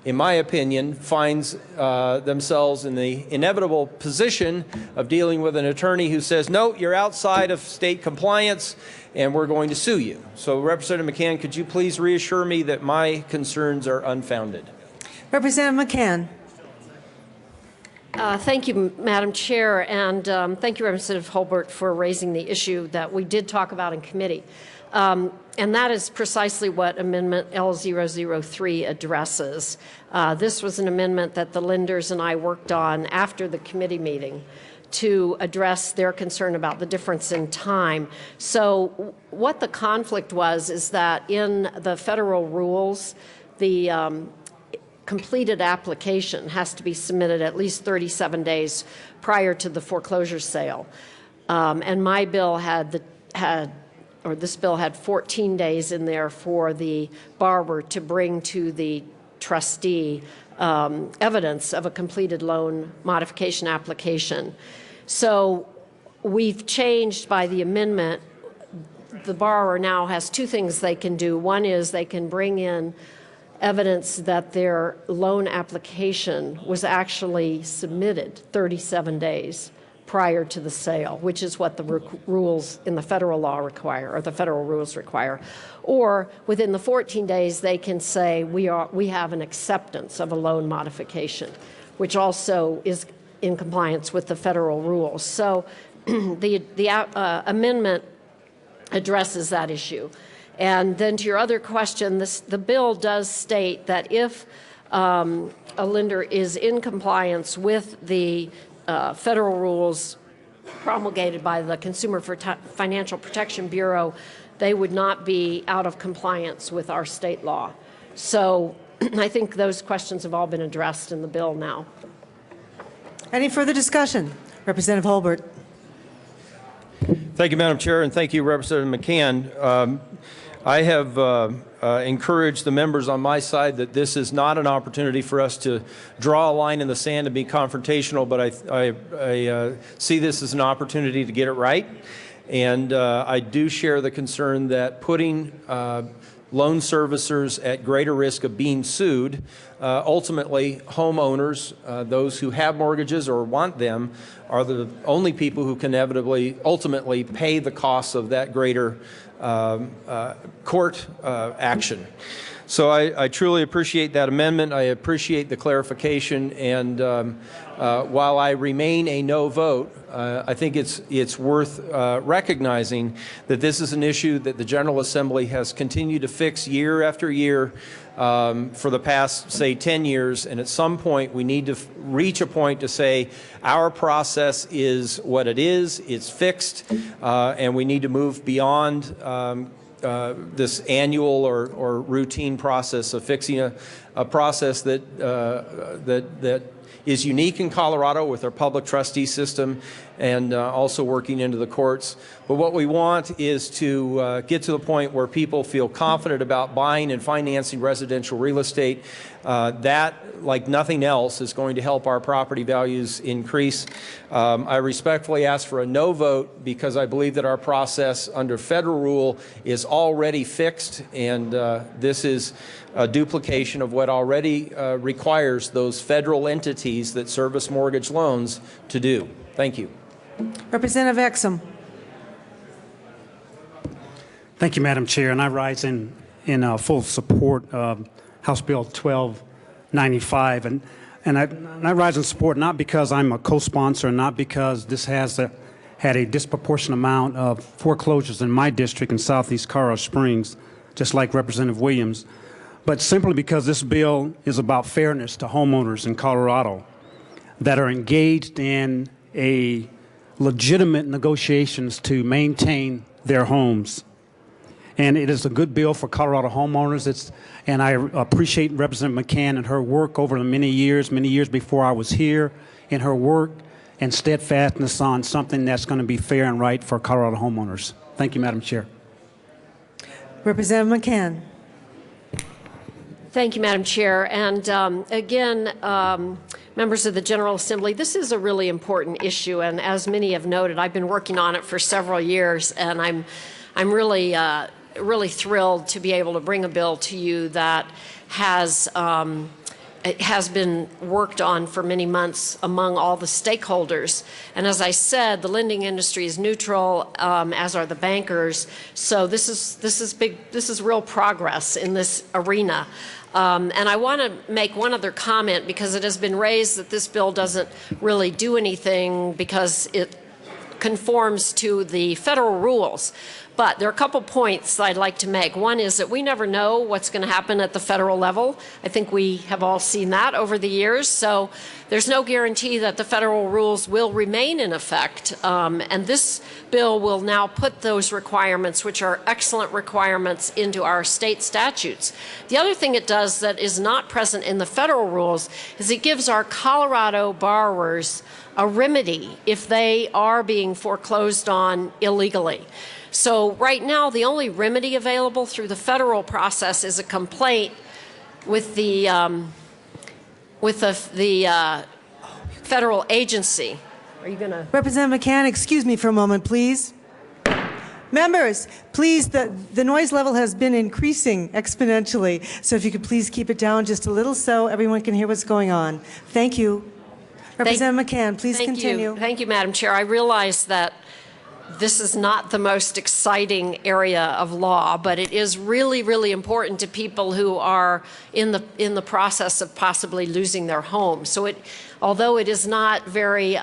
in my opinion, finds themselves in the inevitable position of dealing with an attorney who says, no, you're outside of state compliance and we're going to sue you. So Representative McCann, could you please reassure me that my concerns are unfounded? Representative McCann. Thank you, Madam Chair, and thank you, Representative Holbert, for raising the issue that we did talk about in committee. And that is precisely what Amendment L003 addresses. This was an amendment that the lenders and I worked on after the committee meeting to address their concern about the difference in time. So what the conflict was is that in the federal rules, the completed application has to be submitted at least 37 days prior to the foreclosure sale. And my bill this bill had 14 days in there for the borrower to bring to the trustee evidence of a completed loan modification application. So we've changed by the amendment. The borrower now has two things they can do. One is they can bring in evidence that their loan application was actually submitted 37 days prior to the sale, which is what the rules in the federal law require, or the federal rules require. Or within the 14 days, they can say, we have an acceptance of a loan modification, which also is in compliance with the federal rules. So the amendment addresses that issue. And then to your other question, the bill does state that if a lender is in compliance with the federal rules promulgated by the Consumer Financial Protection Bureau, they would not be out of compliance with our state law. So I think those questions have all been addressed in the bill now. Any further discussion? Representative Holbert. Thank you, Madam Chair, and thank you, Representative McCann. I have encouraged the members on my side that this is not an opportunity for us to draw a line in the sand and be confrontational, but I see this as an opportunity to get it right. And I do share the concern that putting loan servicers at greater risk of being sued, ultimately homeowners, those who have mortgages or want them, are the only people who can ultimately pay the costs of that greater court action. So I truly appreciate that amendment. I appreciate the clarification, and while I remain a no vote, I think it's worth recognizing that this is an issue that the General Assembly has continued to fix year after year for the past, say, 10 years, and at some point we need to reach a point to say our process is what it is, it's fixed, and we need to move beyond this annual or routine process of fixing a process that is unique in Colorado with our public trustee system and also working into the courts. But what we want is to get to the point where people feel confident about buying and financing residential real estate. That, like nothing else, is going to help our property values increase. I respectfully ask for a no vote because I believe that our process under federal rule is already fixed, and this is a duplication of what already requires those federal entities that service mortgage loans to do. Thank you. Representative Exum. Thank you, Madam Chair, and I rise in full support of House Bill 1295, and I rise in support not because I'm a co-sponsor, not because this has had a disproportionate amount of foreclosures in my district in Southeast Colorado Springs, just like Representative Williams, but simply because this bill is about fairness to homeowners in Colorado that are engaged in a legitimate negotiations to maintain their homes. And it is a good bill for Colorado homeowners. And I appreciate Representative McCann and her work over the many years before I was here, in her work and steadfastness on something that's going to be fair and right for Colorado homeowners. Thank you, Madam Chair. Representative McCann. Thank you, Madam Chair. And again, members of the General Assembly, this is a really important issue. And as many have noted, I've been working on it for several years, and I'm really really thrilled to be able to bring a bill to you that has it has been worked on for many months among all the stakeholders. And as I said, the lending industry is neutral, as are the bankers. So this is real progress in this arena. And I want to make one other comment, because it has been raised that this bill doesn't really do anything because it conforms to the federal rules. But there are a couple points I'd like to make. One is that we never know what's going to happen at the federal level. I think we have all seen that over the years. So there's no guarantee that the federal rules will remain in effect. And this bill will now put those requirements, which are excellent requirements, into our state statutes. The other thing it does that is not present in the federal rules is it gives our Colorado borrowers a remedy if they are being foreclosed on illegally. So right now, the only remedy available through the federal process is a complaint with the federal agency. Are you going to? Representative McCann, excuse me for a moment, please. Members, please, the noise level has been increasing exponentially, so if you could please keep it down just a little so everyone can hear what's going on. Thank you. Representative McCann, please continue. Thank you, Madam Chair. I realize that this is not the most exciting area of law, but it is really, really important to people who are in the process of possibly losing their home. So although it is not very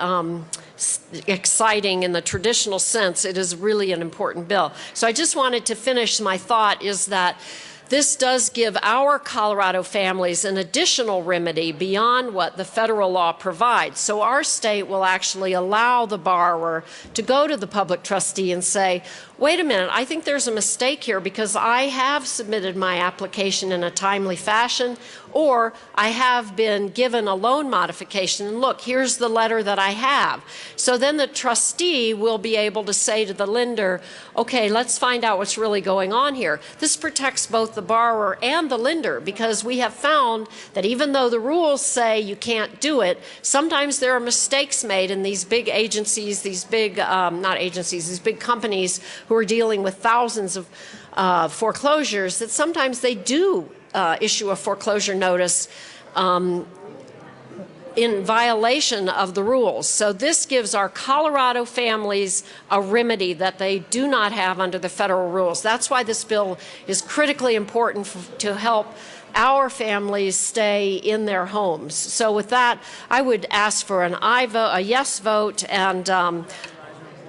exciting in the traditional sense, it is really an important bill. So I just wanted to finish my thought is that this does give our Colorado families an additional remedy beyond what the federal law provides. So our state will actually allow the borrower to go to the public trustee and say, wait a minute, I think there's a mistake here because I have submitted my application in a timely fashion, or I have been given a loan modification. And look, here's the letter that I have. So then the trustee will be able to say to the lender, okay, let's find out what's really going on here. This protects both the borrower and the lender, because we have found that even though the rules say you can't do it, sometimes there are mistakes made in these big agencies, these big, not agencies, these big companies who are dealing with thousands of foreclosures, that sometimes they do issue a foreclosure notice in violation of the rules. So this gives our Colorado families a remedy that they do not have under the federal rules. That's why this bill is critically important to help our families stay in their homes. So with that, I would ask for an aye vote, a yes vote, and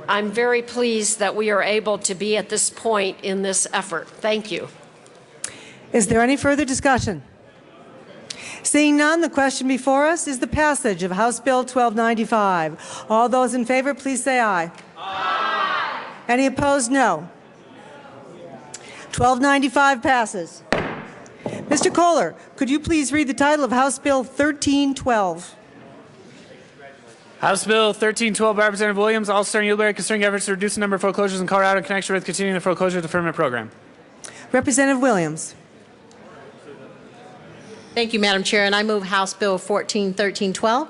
I'm very pleased that we are able to be at this point in this effort. Thank you. Is there any further discussion? Seeing none, the question before us is the passage of House Bill 1295. All those in favor, please say aye. Aye. Any opposed, no. 1295 passes. Mr. Kohler, could you please read the title of House Bill 1312? House Bill 1312 by Representative Williams, Alster and Ulibarri, concerning efforts to reduce the number of foreclosures in Colorado in connection with continuing the foreclosure deferment program. Representative Williams. Thank you, Madam Chair, and I move House Bill 1312.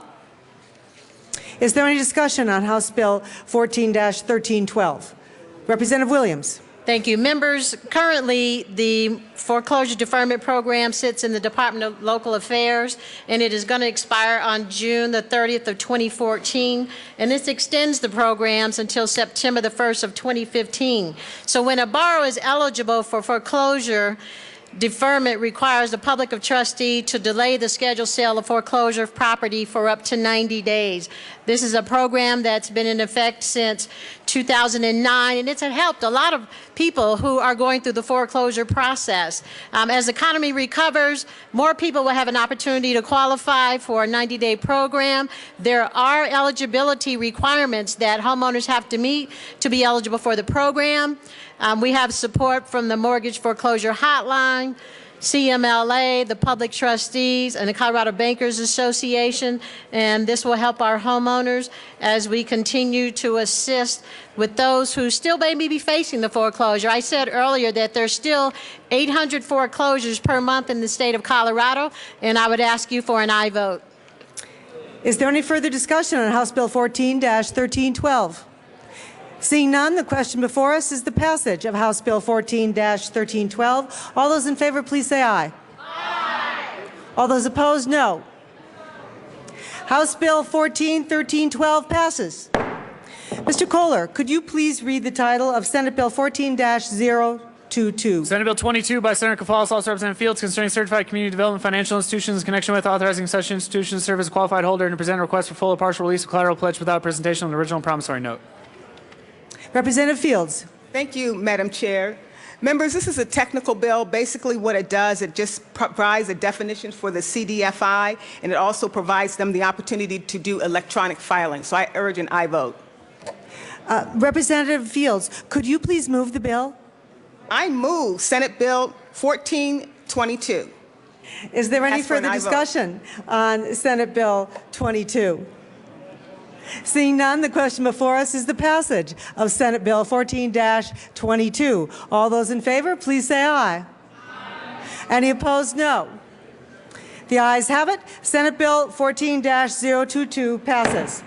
Is there any discussion on House Bill 14-1312? Representative Williams. Thank you. Members, currently the foreclosure deferment program sits in the Department of Local Affairs, and it is going to expire on June the 30th of 2014, and this extends the programs until September the 1st of 2015. So when a borrower is eligible for foreclosure, deferment requires the public of trustee to delay the scheduled sale of foreclosure of property for up to 90 days. This is a program that's been in effect since 2009, and it's helped a lot of people who are going through the foreclosure process. As the economy recovers, more people will have an opportunity to qualify for a 90-day program. There are eligibility requirements that homeowners have to meet to be eligible for the program. We have support from the Mortgage Foreclosure Hotline, CMLA, the Public Trustees, and the Colorado Bankers Association, and this will help our homeowners as we continue to assist with those who still may be facing the foreclosure. I said earlier that there's still 800 foreclosures per month in the state of Colorado, and I would ask you for an aye vote. Is there any further discussion on House Bill 14-1312? Seeing none, the question before us is the passage of House Bill 14-1312. All those in favor, please say aye. Aye. All those opposed, no. House Bill 14-1312 passes. Mr. Kohler, could you please read the title of Senate Bill 14-022? Senate Bill 22 by Senator Cafalas, also Representative Fields, concerning certified community development financial institutions in connection with authorizing such institutions to serve as a qualified holder and to present a request for full or partial release of collateral pledge without presentation of an original promissory note. Representative Fields. Thank you, Madam Chair. Members, this is a technical bill. Basically what it does, it just provides a definition for the CDFI, and it also provides them the opportunity to do electronic filing. So I urge an aye vote. Representative Fields, could you please move the bill? I move Senate Bill 1422. Is there any further discussion on Senate Bill 22? Seeing none, the question before us is the passage of Senate Bill 14-22. All those in favor, please say aye. Any opposed, no. The ayes have it. Senate Bill 14-022 passes.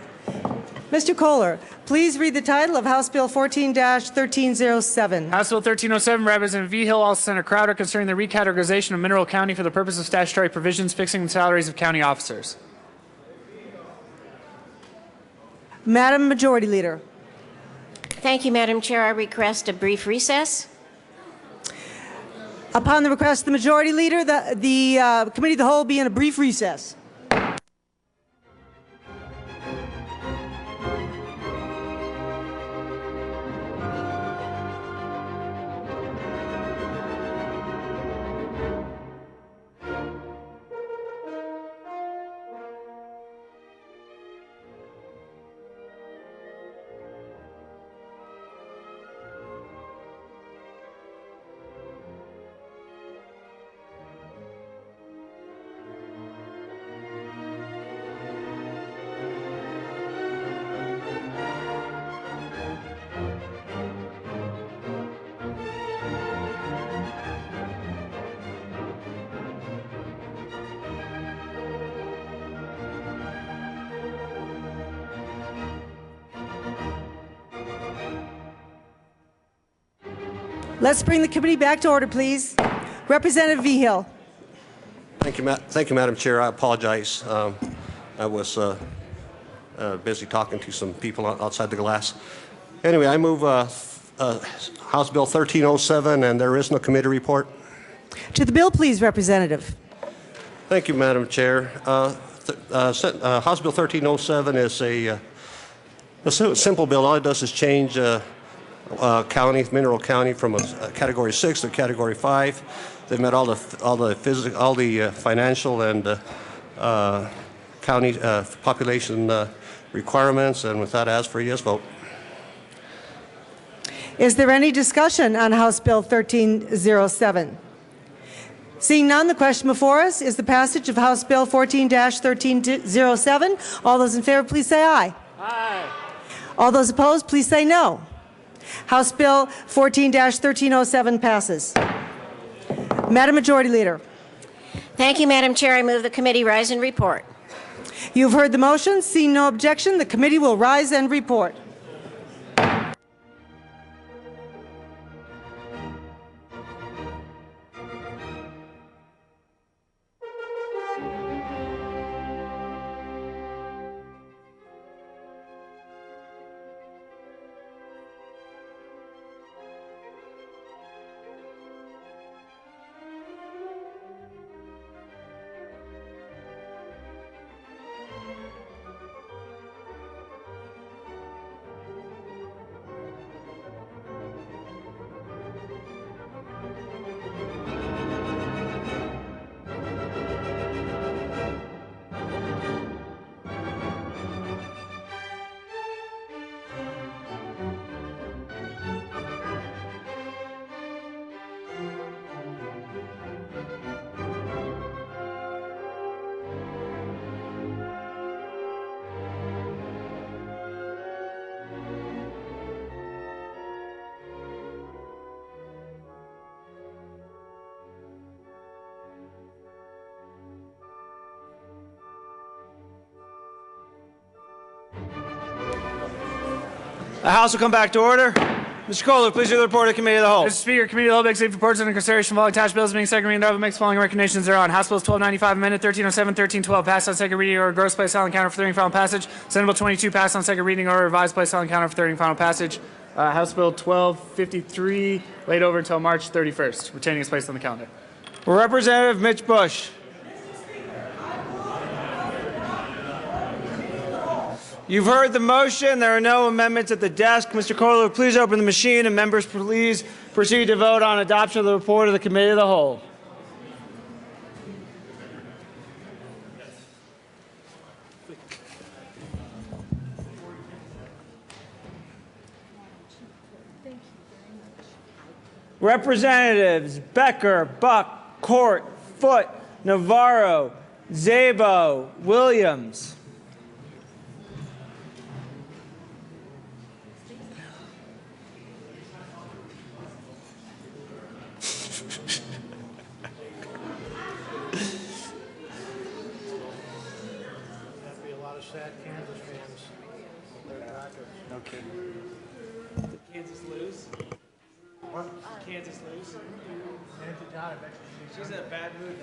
Mr. Kohler, please read the title of House Bill 14-1307. House Bill 1307, Representative Vigil, also Senator Crowder, concerning the recategorization of Mineral County for the purpose of statutory provisions fixing the salaries of county officers. Madam Majority Leader. Thank you, Madam Chair. I request a brief recess. Upon the request of the Majority Leader, the Committee of the Whole will be in a brief recess. Let's bring the committee back to order, please. Representative Vigil. Thank you, Madam Chair. I apologize. I was busy talking to some people outside the glass. Anyway, I move House Bill 1307, and there is no committee report. To the bill, please, Representative. Thank you, Madam Chair. House Bill 1307 is a simple bill. All it does is change Mineral County from a Category 6 to Category 5. They've met all the financial and county population requirements, and with that, I ask for a yes vote. Is there any discussion on House Bill 1307? Seeing none, the question before us is the passage of House Bill 14-1307. All those in favor, please say aye. Aye. All those opposed, please say no. House Bill 14-1307 passes. Madam Majority Leader. Thank you, Madam Chair. I move the committee rise and report. You've heard the motion. Seeing no objection, the committee will rise and report. The House will come back to order. Mr. Kohler, please read the report of the Committee of the Whole. Mr. Speaker, Committee of the Whole makes reports under consideration of all attached bills being second reading thereof makes the following recommendations thereon. House Bills 1295 amended, 1307, 1312 passed on second reading or gross place silent counter for third and final passage. Senate Bill 22 passed on second reading or revised place silent counter for third and final passage. House Bill 1253 laid over until March 31st, retaining its place on the calendar. Representative Mitch Bush. You've heard the motion. There are no amendments at the desk. Mr. Kohler, please open the machine, and members please proceed to vote on adoption of the report of the Committee of the Whole. Representatives Becker, Buck, Court, Foote, Navarro, Szabo, Williams. Kansas lose? What? Kansas lose? She's in a bad mood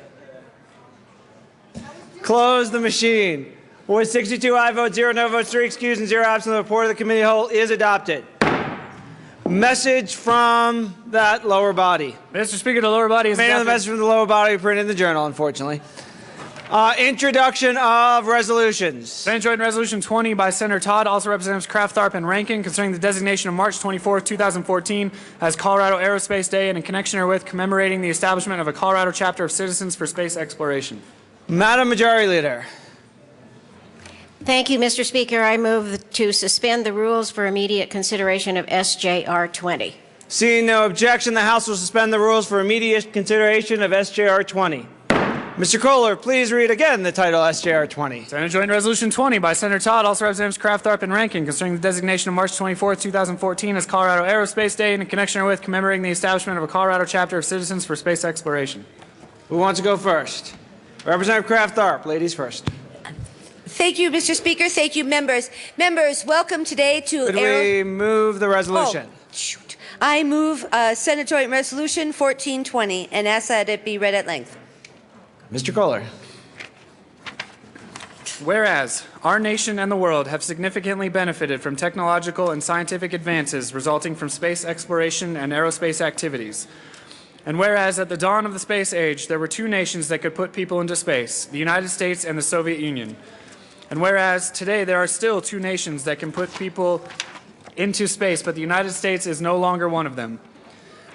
that day. Close the machine. With 62 aye votes, 0 no votes, 3 excused, and 0 absent, the report of the Committee of the Whole is adopted. Message from that lower body. Mr. Speaker, the lower body is the message from the lower body printed in the journal, unfortunately. Introduction of resolutions. Senate Joint Resolution 20 by Senator Todd, also Representatives Kraft, Tharp, and Rankin, concerning the designation of March 24, 2014 as Colorado Aerospace Day, and in connection herewith commemorating the establishment of a Colorado chapter of Citizens for Space Exploration. Madam Majority Leader. Thank you, Mr. Speaker. I move to suspend the rules for immediate consideration of SJR 20. Seeing no objection, the House will suspend the rules for immediate consideration of SJR 20. Mr. Kohler, please read again the title SJR 20. Senate Joint Resolution 20 by Senator Todd, also Representatives Kraft, Tharp, and Rankin, concerning the designation of March 24, 2014 as Colorado Aerospace Day, and in connection herewith commemorating the establishment of a Colorado chapter of Citizens for Space Exploration. Who wants to go first? Representative Kraft, Tharp, ladies first. Thank you, Mr. Speaker. Thank you, members. Members, welcome today to... Could we move the resolution? Oh, shoot. I move Senate Joint Resolution 1420 and ask that it be read at length. Mr. Kohler. Whereas our nation and the world have significantly benefited from technological and scientific advances resulting from space exploration and aerospace activities. And whereas at the dawn of the space age, there were two nations that could put people into space, the United States and the Soviet Union. And whereas today there are still two nations that can put people into space, but the United States is no longer one of them.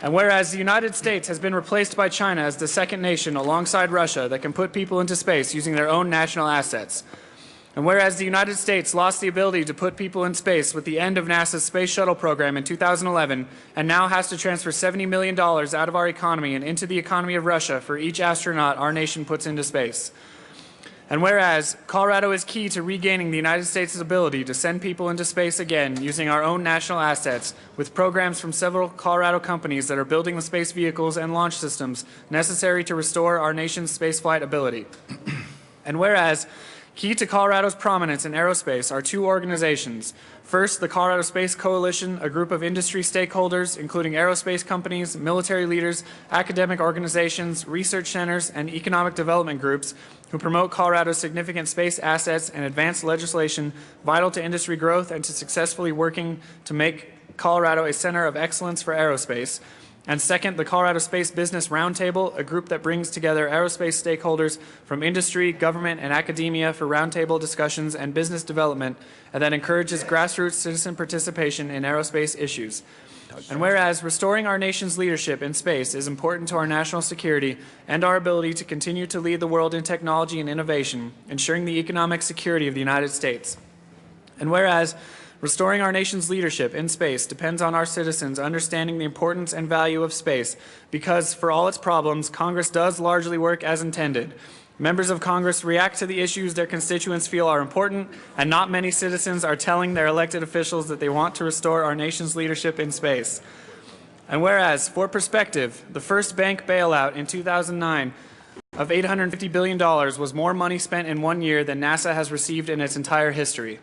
And whereas the United States has been replaced by China as the second nation alongside Russia that can put people into space using their own national assets. And whereas the United States lost the ability to put people in space with the end of NASA's space shuttle program in 2011 and now has to transfer $70 million out of our economy and into the economy of Russia for each astronaut our nation puts into space. And whereas Colorado is key to regaining the United States' ability to send people into space again using our own national assets with programs from several Colorado companies that are building the space vehicles and launch systems necessary to restore our nation's spaceflight ability. And whereas key to Colorado's prominence in aerospace are two organizations. First, the Colorado Space Coalition, a group of industry stakeholders, including aerospace companies, military leaders, academic organizations, research centers, and economic development groups who promote Colorado's significant space assets and advance legislation vital to industry growth and to successfully working to make Colorado a center of excellence for aerospace. And second, the Colorado Space Business Roundtable, a group that brings together aerospace stakeholders from industry, government, and academia for roundtable discussions and business development, and that encourages grassroots citizen participation in aerospace issues. And whereas restoring our nation's leadership in space is important to our national security and our ability to continue to lead the world in technology and innovation, ensuring the economic security of the United States. And whereas restoring our nation's leadership in space depends on our citizens understanding the importance and value of space because, for all its problems, Congress does largely work as intended. Members of Congress react to the issues their constituents feel are important, and not many citizens are telling their elected officials that they want to restore our nation's leadership in space. And whereas, for perspective, the first bank bailout in 2009 of $850 billion was more money spent in 1 year than NASA has received in its entire history.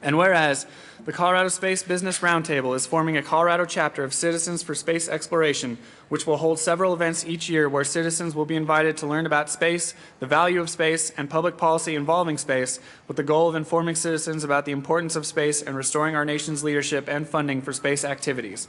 And whereas the Colorado Space Business Roundtable is forming a Colorado chapter of Citizens for Space Exploration, which will hold several events each year where citizens will be invited to learn about space, the value of space, and public policy involving space, with the goal of informing citizens about the importance of space and restoring our nation's leadership and funding for space activities.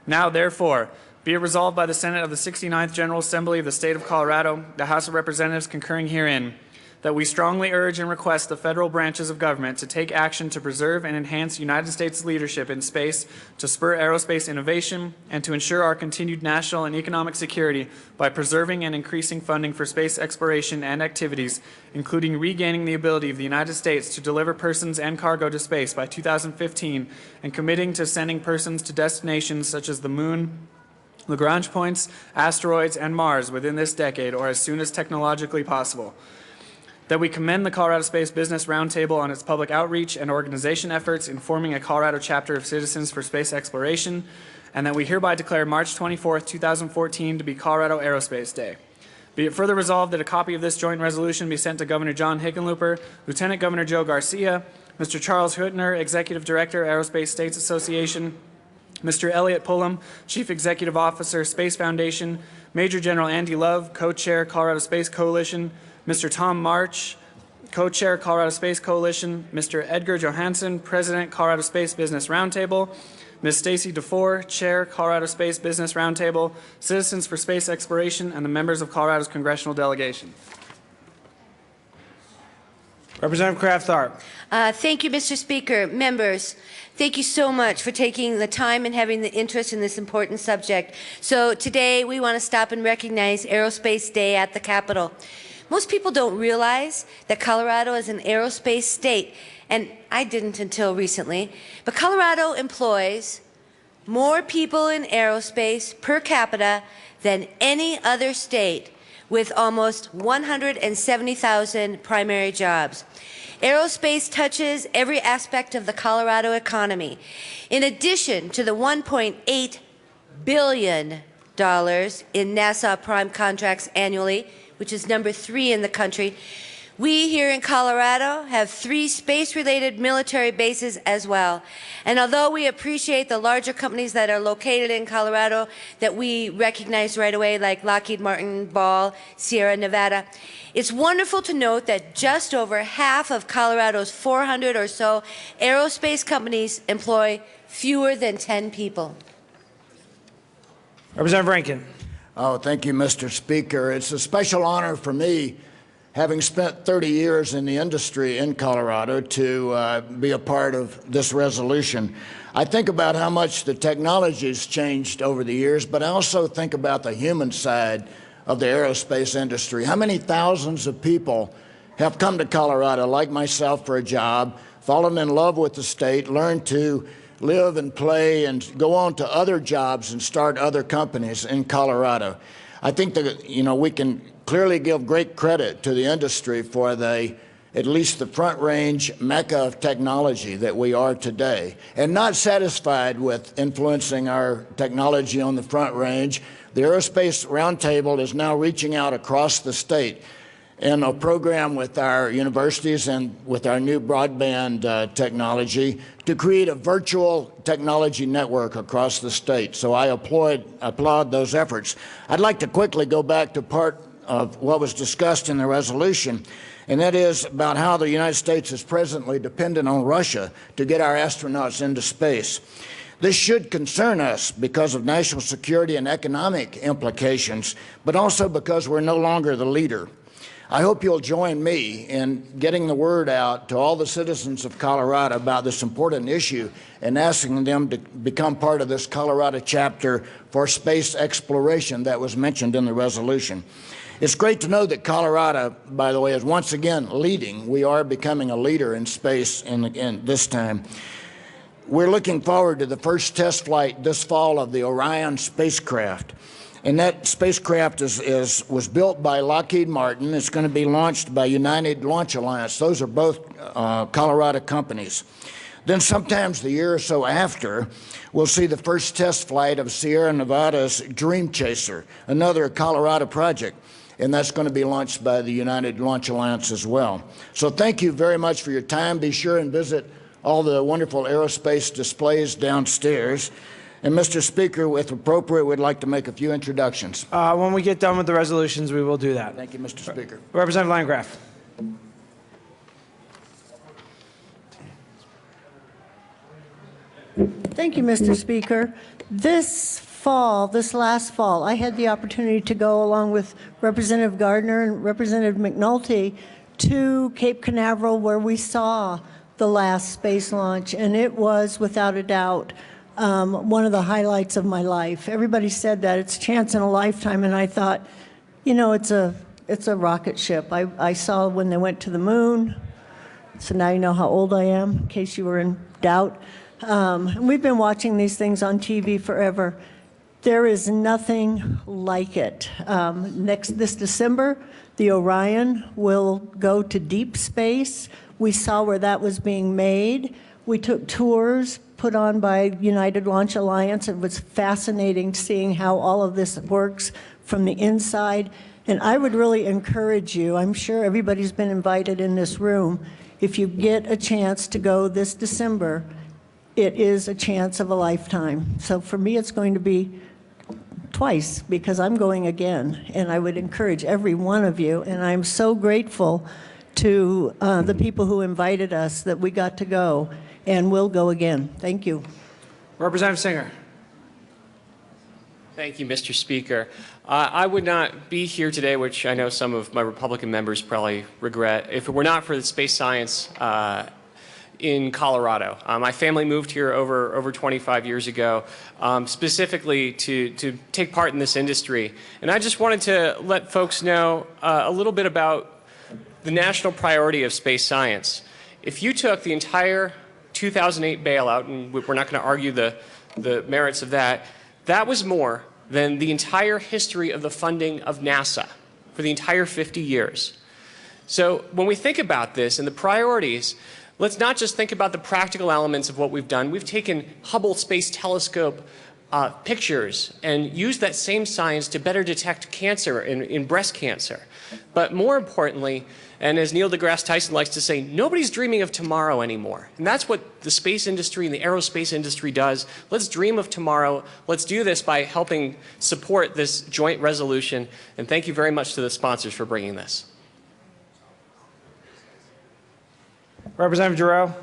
Now, therefore, be it resolved by the Senate of the 69th General Assembly of the State of Colorado, the House of Representatives concurring herein, that we strongly urge and request the federal branches of government to take action to preserve and enhance United States leadership in space, to spur aerospace innovation, and to ensure our continued national and economic security by preserving and increasing funding for space exploration and activities, including regaining the ability of the United States to deliver persons and cargo to space by 2015, and committing to sending persons to destinations such as the Moon, Lagrange points, asteroids, and Mars within this decade or as soon as technologically possible. That we commend the Colorado Space Business Roundtable on its public outreach and organization efforts in forming a Colorado chapter of Citizens for Space Exploration, and that we hereby declare March 24, 2014 to be Colorado Aerospace Day. Be it further resolved that a copy of this joint resolution be sent to Governor John Hickenlooper, Lieutenant Governor Joe Garcia, Mr. Charles Huttner, Executive Director, Aerospace States Association, Mr. Elliot Pullum, Chief Executive Officer, Space Foundation, Major General Andy Love, Co-Chair, Colorado Space Coalition, Mr. Tom March, Co-Chair, Colorado Space Coalition, Mr. Edgar Johansson, President, Colorado Space Business Roundtable, Ms. Stacy DeFore, Chair, Colorado Space Business Roundtable, Citizens for Space Exploration, and the members of Colorado's congressional delegation. Representative Kraft-Tharp. Thank you, Mr. Speaker. Members, thank you so much for taking the time and having the interest in this important subject. So today we want to stop and recognize Aerospace Day at the Capitol. Most people don't realize that Colorado is an aerospace state, and I didn't until recently, but Colorado employs more people in aerospace per capita than any other state, with almost 170,000 primary jobs. Aerospace touches every aspect of the Colorado economy. In addition to the $1.8 billion in NASA prime contracts annually, which is number 3 in the country, we here in Colorado have 3 space-related military bases as well. And although we appreciate the larger companies that are located in Colorado that we recognize right away, like Lockheed Martin, Ball, Sierra Nevada, it's wonderful to note that just over half of Colorado's 400 or so aerospace companies employ fewer than 10 people. Representative Rankin. Oh, thank you, Mr. Speaker. It's a special honor for me, having spent 30 years in the industry in Colorado, to be a part of this resolution. I think about how much the technology has changed over the years, but I also think about the human side of the aerospace industry. How many thousands of people have come to Colorado, like myself, for a job, fallen in love with the state, learned to live and play and go on to other jobs and start other companies in Colorado. I think that, we can clearly give great credit to the industry for at least the front range mecca of technology that we are today. And not satisfied with influencing our technology on the front range, the Aerospace Roundtable is now reaching out across the state in a program with our universities and with our new broadband technology to create a virtual technology network across the state. So I applaud those efforts. I'd like to quickly go back to part of what was discussed in the resolution, and that is about how the United States is presently dependent on Russia to get our astronauts into space. This should concern us because of national security and economic implications, but also because we're no longer the leader. I hope you'll join me in getting the word out to all the citizens of Colorado about this important issue and asking them to become part of this Colorado chapter for space exploration that was mentioned in the resolution. It's great to know that Colorado, by the way, is once again leading. We are becoming a leader in space in this time. We're looking forward to the first test flight this fall of the Orion spacecraft. And that spacecraft was built by Lockheed Martin. It's going to be launched by United Launch Alliance. Those are both Colorado companies. Then sometimes the year or so after, we'll see the first test flight of Sierra Nevada's Dream Chaser, another Colorado project. And that's going to be launched by the United Launch Alliance as well. So thank you very much for your time. Be sure and visit all the wonderful aerospace displays downstairs. And Mr. Speaker, if appropriate, we'd like to make a few introductions. When we get done with the resolutions, we will do that. Thank you, Mr. Speaker. Representative Landgraf. Thank you, Mr. Speaker. This last fall, I had the opportunity to go along with Representative Gardner and Representative McNulty to Cape Canaveral, where we saw the last space launch, and it was, without a doubt, one of the highlights of my life. Everybody said that it's a chance in a lifetime, and I thought, you know, it's a rocket ship. I saw when they went to the moon, so now you know how old I am, in case you were in doubt. And we've been watching these things on TV forever. There is nothing like it. This December, the Orion will go to deep space. We saw where that was being made. We took tours put on by United Launch Alliance. It was fascinating seeing how all of this works from the inside. And I would really encourage you, I'm sure everybody's been invited in this room, if you get a chance to go this December, it is a chance of a lifetime. So for me, it's going to be twice, because I'm going again. And I would encourage every one of you, and I'm so grateful to the people who invited us that we got to go, and will go again. Thank you. Representative Singer. Thank you, Mr. Speaker. I would not be here today, which I know some of my Republican members probably regret, if it were not for the space science in Colorado. My family moved here over 25 years ago, specifically to take part in this industry. And I just wanted to let folks know a little bit about the national priority of space science. If you took the entire 2008 bailout, and we're not going to argue the merits of that, that was more than the entire history of the funding of NASA for the entire 50 years. So when we think about this and the priorities, let's not just think about the practical elements of what we've done. We've taken Hubble Space Telescope pictures and used that same science to better detect cancer in breast cancer. But more importantly, and as Neil deGrasse Tyson likes to say, nobody's dreaming of tomorrow anymore. And that's what the space industry and the aerospace industry does. Let's dream of tomorrow. Let's do this by helping support this joint resolution. And thank you very much to the sponsors for bringing this. Representative Giroux.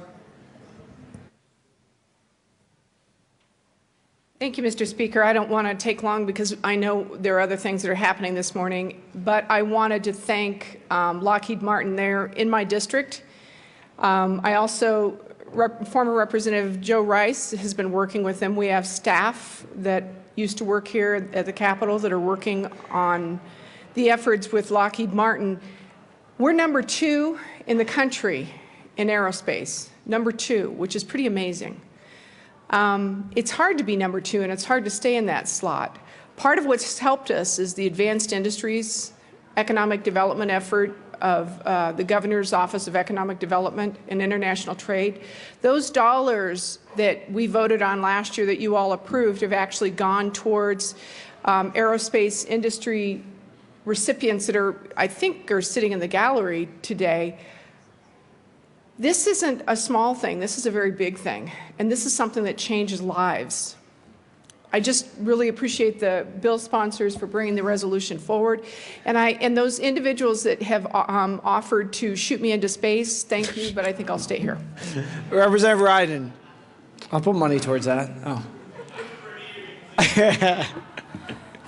Thank you, Mr. Speaker. I don't want to take long because I know there are other things that are happening this morning, but I wanted to thank Lockheed Martin there in my district. I also, former Representative Joe Rice has been working with them. We have staff that used to work here at the Capitol that are working on the efforts with Lockheed Martin. We're number 2 in the country in aerospace, number 2, which is pretty amazing. It's hard to be number 2, and it's hard to stay in that slot. Part of what's helped us is the advanced industries economic development effort of the Governor's Office of Economic Development and International Trade. Those dollars that we voted on last year that you all approved have actually gone towards aerospace industry recipients that are, I think, are sitting in the gallery today. This isn't a small thing. This is a very big thing. And this is something that changes lives. I just really appreciate the bill sponsors for bringing the resolution forward. And those individuals that have offered to shoot me into space, thank you, but I think I'll stay here. Representative Ryden. I'll put money towards that. Oh.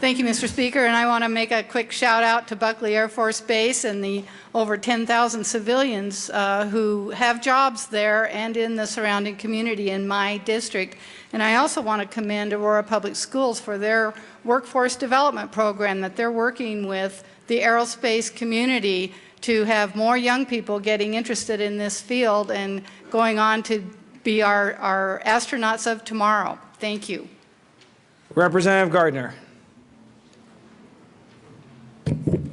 Thank you, Mr. Speaker, and I want to make a quick shout out to Buckley Air Force Base and the over 10,000 civilians who have jobs there and in the surrounding community in my district. And I also want to commend Aurora Public Schools for their workforce development program that they're working with the aerospace community to have more young people getting interested in this field and going on to be our astronauts of tomorrow. Thank you. Representative Gardner.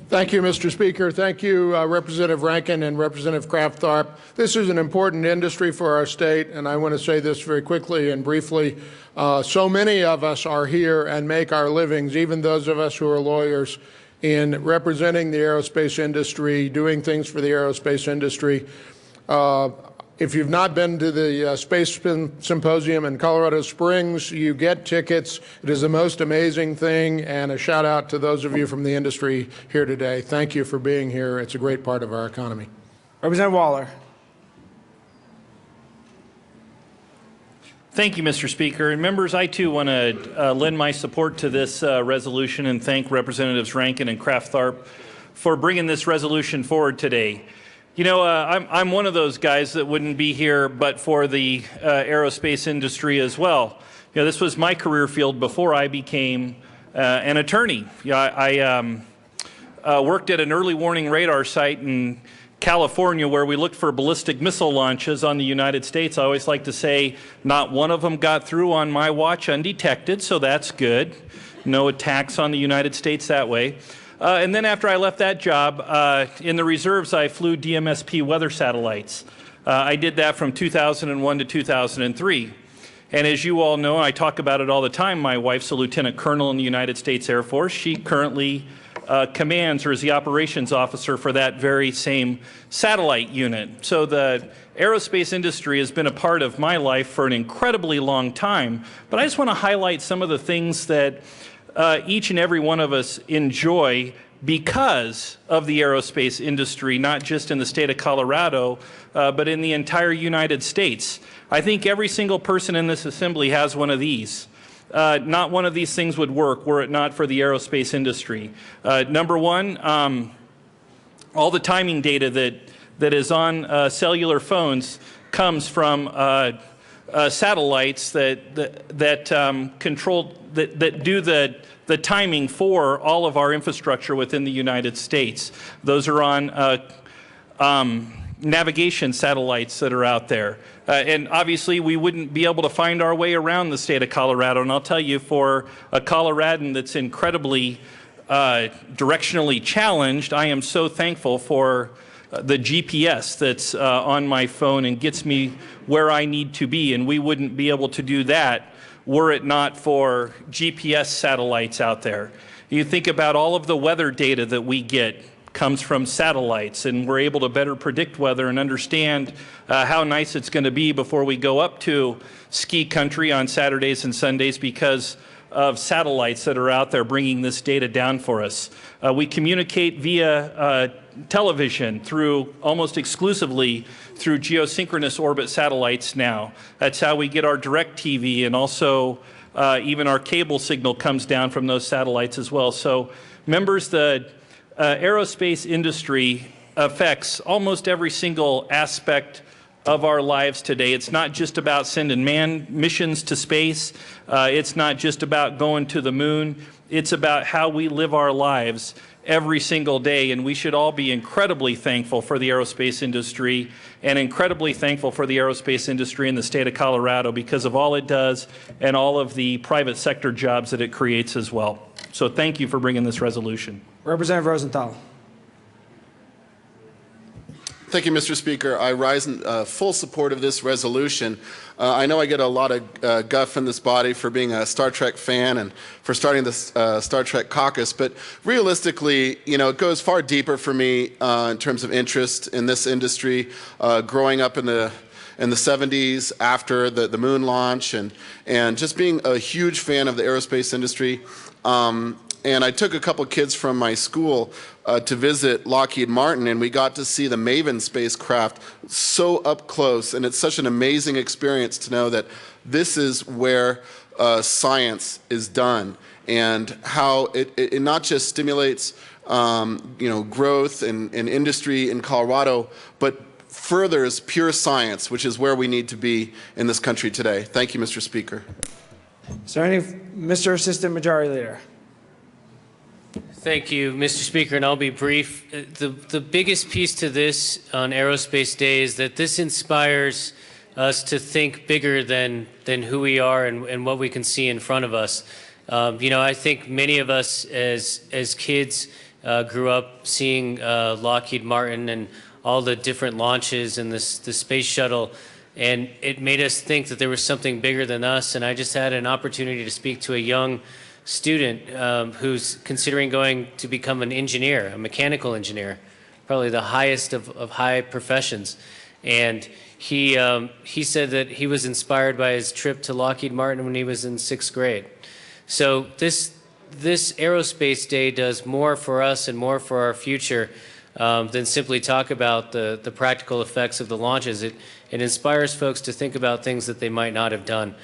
Thank you, Mr. Speaker. Thank you, Representative Rankin and Representative Kraft-Tharp. This is an important industry for our state, and I want to say this very quickly and briefly. So many of us are here and make our livings, even those of us who are lawyers, in representing the aerospace industry, doing things for the aerospace industry. If you've not been to the Space Symposium in Colorado Springs, you get tickets. It is the most amazing thing, and a shout out to those of you from the industry here today. Thank you for being here. It's a great part of our economy. Representative Waller. Thank you, Mr. Speaker. And members, I too want to lend my support to this resolution and thank Representatives Rankin and Kraft-Tharp for bringing this resolution forward today. You know, I'm one of those guys that wouldn't be here but for the aerospace industry as well. You know, this was my career field before I became an attorney. You know, I worked at an early warning radar site in California where we looked for ballistic missile launches on the United States. I always like to say not one of them got through on my watch undetected, so that's good. No attacks on the United States that way. And then after I left that job, in the reserves, I flew DMSP weather satellites. I did that from 2001 to 2003. And as you all know, I talk about it all the time, my wife's a lieutenant colonel in the United States Air Force. She currently commands or is the operations officer for that very same satellite unit. So the aerospace industry has been a part of my life for an incredibly long time. But I just want to highlight some of the things that each and every one of us enjoy because of the aerospace industry, not just in the state of Colorado, but in the entire United States. I think every single person in this assembly has one of these. Not one of these things would work were it not for the aerospace industry. Number one, all the timing data that is on cellular phones comes from satellites that control that do the timing for all of our infrastructure within the United States. Those are on navigation satellites that are out there. And obviously we wouldn't be able to find our way around the state of Colorado. And I'll tell you, for a Coloradan that's incredibly directionally challenged, I am so thankful for the GPS that's on my phone and gets me where I need to be. And we wouldn't be able to do that were it not for GPS satellites out there. You think about all of the weather data that we get comes from satellites, and we're able to better predict weather and understand how nice it's going to be before we go up to ski country on Saturdays and Sundays because of satellites that are out there bringing this data down for us. We communicate via television through almost exclusively through geosynchronous orbit satellites now. That's how we get our direct TV, and also even our cable signal comes down from those satellites as well. So members, the aerospace industry affects almost every single aspect of our lives today. It's not just about sending manned missions to space. It's not just about going to the moon. It's about how we live our lives every single day, and we should all be incredibly thankful for the aerospace industry and incredibly thankful for the aerospace industry in the state of Colorado because of all it does and all of the private sector jobs that it creates as well. So thank you for bringing this resolution. Representative Rosenthal. Thank you, Mr. Speaker. I rise in full support of this resolution. I know I get a lot of guff in this body for being a Star Trek fan and for starting this Star Trek caucus, but realistically, you know, it goes far deeper for me in terms of interest in this industry. Growing up in the 70s after the moon launch and just being a huge fan of the aerospace industry. And I took a couple kids from my school to visit Lockheed Martin, and we got to see the Maven spacecraft so up close, and it's such an amazing experience to know that this is where science is done, and how it not just stimulates you know, growth and industry in Colorado, but furthers pure science, which is where we need to be in this country today. Thank you, Mr. Speaker. Is there any, Mr. Assistant Majority Leader? Thank you, Mr. Speaker, and I'll be brief. The biggest piece to this on Aerospace Day is that this inspires us to think bigger than who we are and what we can see in front of us. You know, I think many of us as kids grew up seeing Lockheed Martin and all the different launches and the space shuttle, and it made us think that there was something bigger than us. And I just had an opportunity to speak to a young student who's considering going to become an engineer, a mechanical engineer, probably the highest of high professions. And he said that he was inspired by his trip to Lockheed Martin when he was in 6th grade. So this Aerospace Day does more for us and more for our future than simply talk about the practical effects of the launches. It inspires folks to think about things that they might not have done.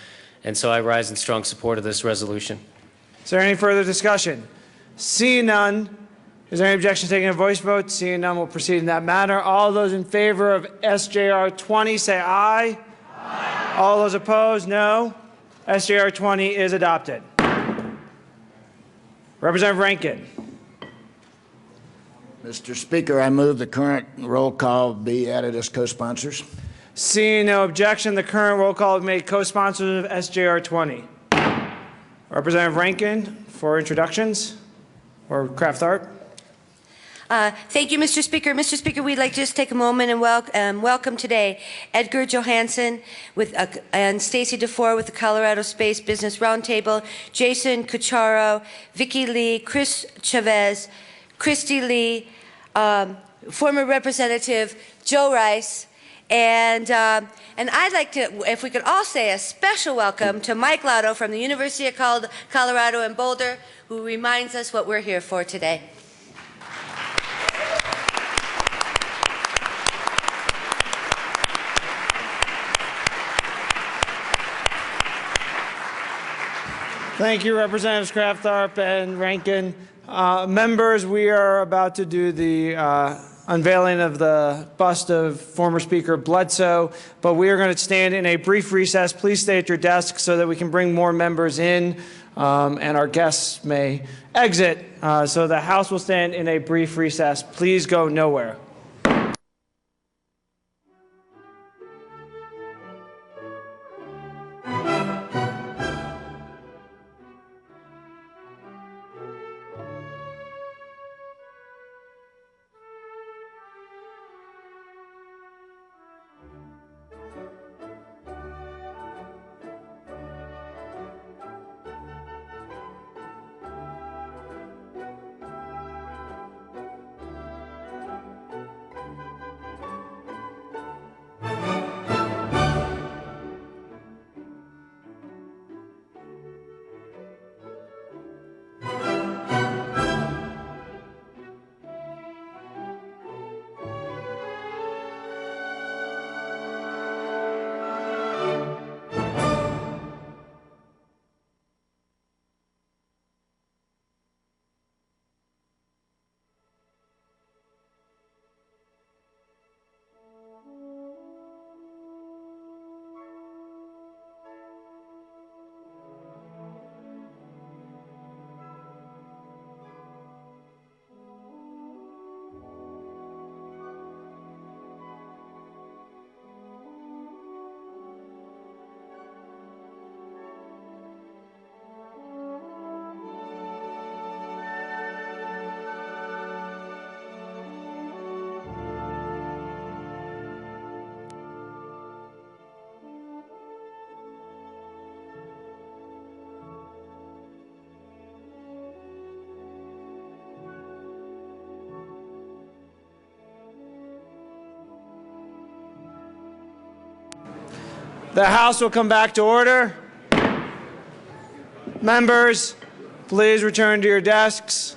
And so I rise in strong support of this resolution. Is there any further discussion? Seeing none, is there any objection to taking a voice vote? Seeing none, we'll proceed in that manner. All those in favor of SJR 20 say aye. Aye. All those opposed, no. SJR 20 is adopted. Representative Rankin. Mr. Speaker, I move the current roll call be added as co-sponsors. Seeing no objection, the current roll call is made co-sponsors of SJR 20. Representative Rankin for introductions, or Kraft-Tharp. Thank you, Mr. Speaker. Mr. Speaker, we'd like to just take a moment and welcome today Edgar Johansson and Stacy DeFore with the Colorado Space Business Roundtable, Jason Cucharo, Vicki Lee, Chris Chavez, Christy Lee, former Representative Joe Rice, and I'd like to, if we could all say a special welcome to Mike Lotto from the University of Colorado in Boulder, who reminds us what we're here for today. Thank you, Representatives Kraft-Tharp and Rankin. Members, we are about to do the unveiling of the bust of former Speaker Bledsoe, but we are going to stand in a brief recess. Please stay at your desk so that we can bring more members in and our guests may exit. So the House will stand in a brief recess. Please go nowhere. The House will come back to order. Members, please return to your desks.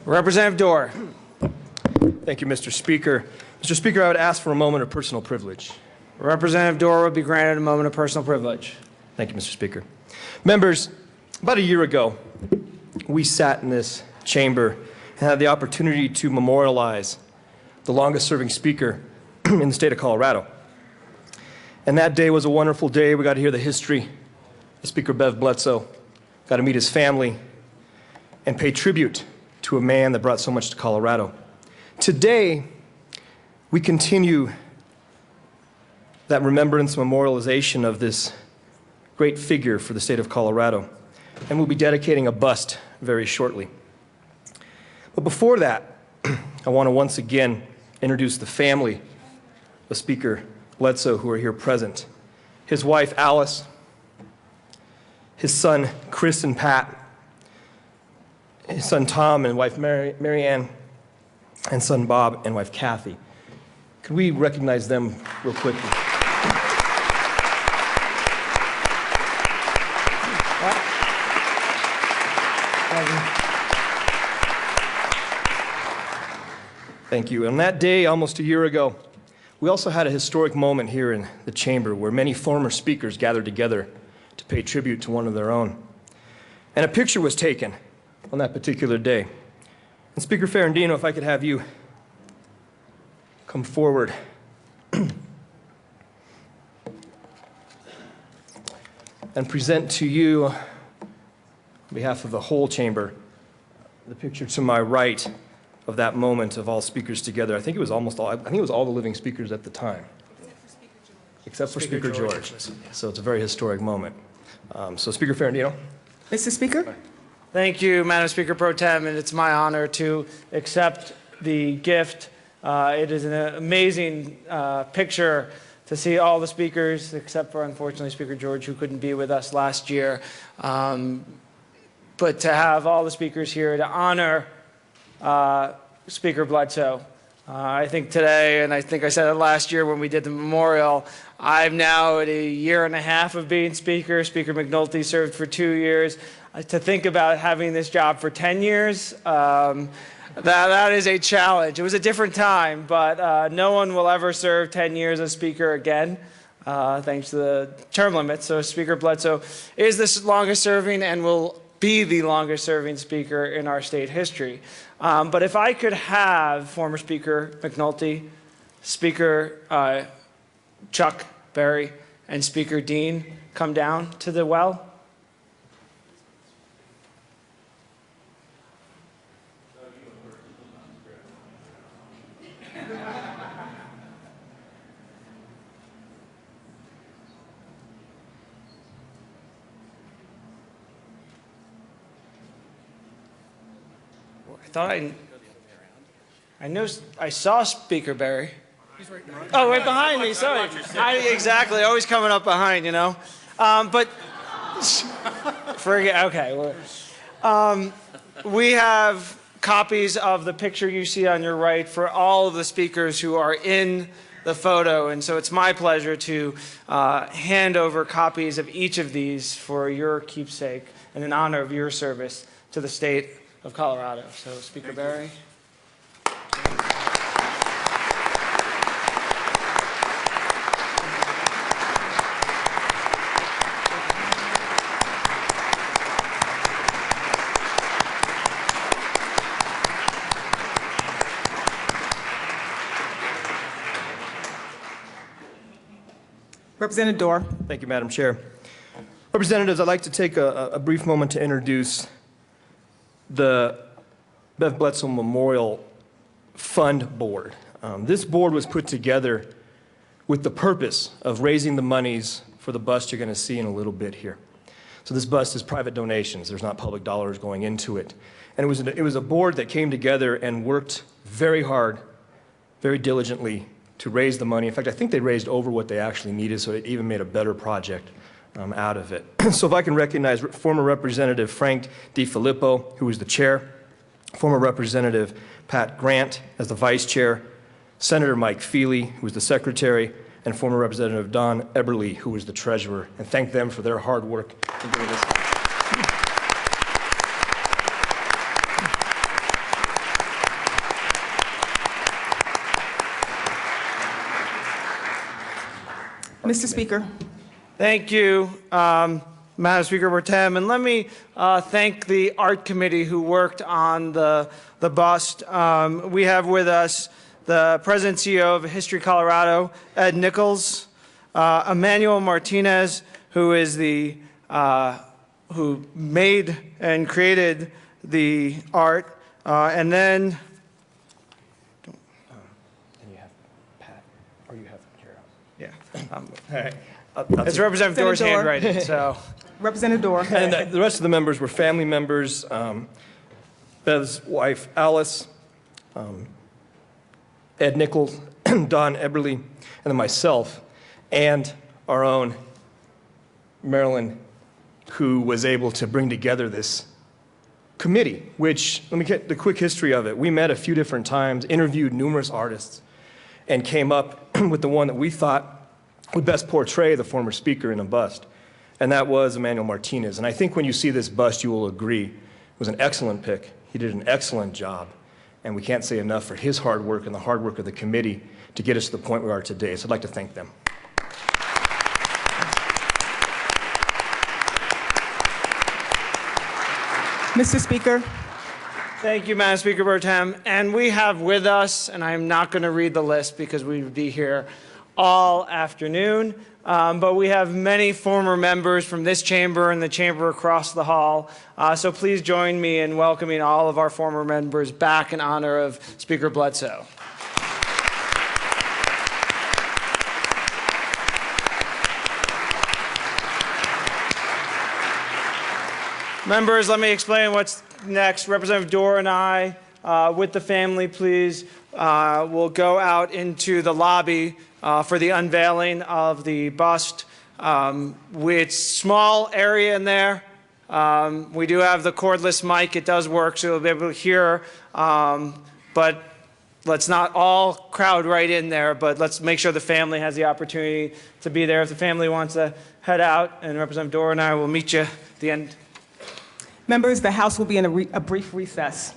Representative Dorr. Thank you, Mr. Speaker. Mr. Speaker, I would ask for a moment of personal privilege. Representative Dorr will be granted a moment of personal privilege. Thank you, Mr. Speaker. Members, about a year ago, we sat in this chamber and had the opportunity to memorialize the longest-serving speaker in the state of Colorado. And that day was a wonderful day. We got to hear the history of Speaker Bev Bledsoe, got to meet his family, and pay tribute to a man that brought so much to Colorado. Today, we continue that remembrance memorialization of this great figure for the state of Colorado, and we'll be dedicating a bust very shortly. But before that, I want to once again introduce the family of Speaker Bledsoe who are here present. His wife, Alice, his son, Chris and Pat, his son, Tom, and wife, Mary Ann, and son, Bob, and wife, Kathy. Could we recognize them real quickly? Thank you. On that day, almost a year ago, we also had a historic moment here in the chamber where many former speakers gathered together to pay tribute to one of their own. And a picture was taken on that particular day. And Speaker Ferrandino, if I could have you come forward. And present to you, on behalf of the whole chamber, the picture to my right of that moment of all speakers together. I think it was almost all, I think it was all the living speakers at the time. Except for Speaker George. So it's a very historic moment. So Speaker Ferrandino. Mr. Speaker? Thank you, Madam Speaker Pro Tem, and it's my honor to accept the gift. It is an amazing picture to see all the speakers, except for, unfortunately, Speaker George, who couldn't be with us last year. But to have all the speakers here to honor Speaker Bledsoe. I think today, and I think I said it last year when we did the memorial, I'm now at a year and a half of being Speaker. Speaker McNulty served for 2 years. To think about having this job for 10 years, that is a challenge. It was a different time, but no one will ever serve 10 years as Speaker again, thanks to the term limit. So Speaker Bledsoe is the longest serving and will be the longest serving Speaker in our state history. But if I could have former Speaker McNulty, Speaker Chuck Berry, and Speaker Dean come down to the well. I saw Speaker Berry. He's right behind. Oh, right behind me. Sorry. Exactly. Always coming up behind, you know. But forget. Okay. We have copies of the picture you see on your right for all of the speakers who are in the photo, and so it's my pleasure to hand over copies of each of these for your keepsake and in honor of your service to the state of Colorado. So, Speaker Berry. Representative Dorr. Thank you, Madam Chair. Representatives, I'd like to take a brief moment to introduce the Bev Bledsoe Memorial Fund Board. This board was put together with the purpose of raising the monies for the bust you're going to see in a little bit here. So this bust is private donations. There's not public dollars going into it. And it was a board that came together and worked very hard, very diligently to raise the money. In fact, I think they raised over what they actually needed, so it even made a better project out of it. So if I can recognize former Representative Frank DiFilippo, who was the chair, former Representative Pat Grant as the vice chair, Senator Mike Feely, who was the secretary, and former Representative Don Eberly, who was the treasurer, and thank them for their hard work in doing this. Mr. Speaker. Thank you, Madam Speaker Pro Tem. And let me thank the Art Committee who worked on the bust. We have with us the President and CEO of History Colorado, Ed Nichols, Emmanuel Martinez, who is the who made and created the art, and then you have Pat, or you have Carol. Yeah. All right. It's Representative Dorr's handwriting, so. Representative Dorr. And the rest of the members were family members. Bev's wife, Alice, Ed Nichols, Don Eberly, and then myself, and our own Marilyn, who was able to bring together this committee, which, let me get the quick history of it. We met a few different times, interviewed numerous artists, and came up with the one that we thought would best portray the former speaker in a bust, and that was Emmanuel Martinez. And I think when you see this bust, you will agree it was an excellent pick. He did an excellent job, and we can't say enough for his hard work and the hard work of the committee to get us to the point we are today. So I'd like to thank them. Mr. Speaker. Thank you, Madam Speaker Pro Tem. And we have with us, and I'm not going to read the list because we would be here all afternoon, but we have many former members from this chamber and the chamber across the hall. So please join me in welcoming all of our former members back in honor of Speaker Bledsoe. Members, let me explain what's next. Representative Dorr and I, with the family, please, will go out into the lobby for the unveiling of the bust. It's small area in there. We do have the cordless mic. It does work, so you'll be able to hear. But let's not all crowd right in there, but let's make sure the family has the opportunity to be there. If the family wants to head out, and Representative Dorr and I will meet you at the end. Members, the House will be in a brief recess.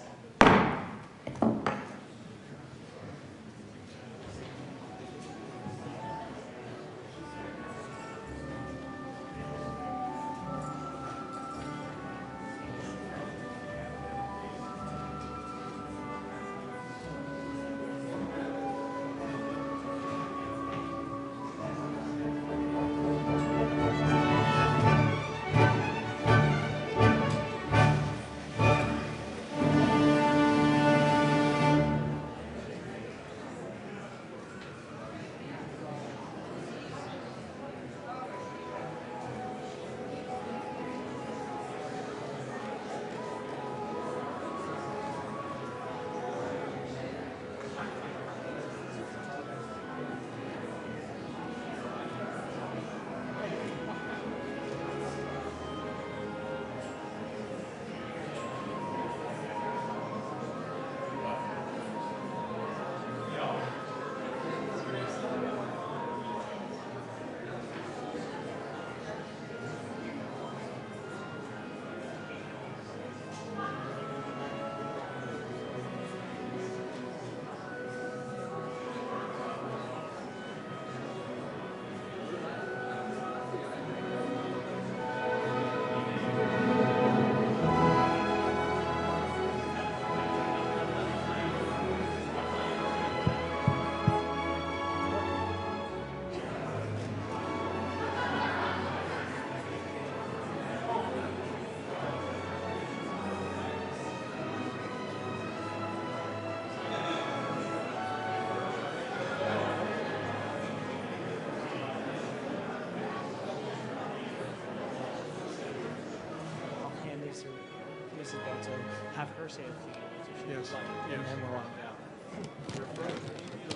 Mrs. Bledsoe, have her say a few words if she would like, and then we'll walk out.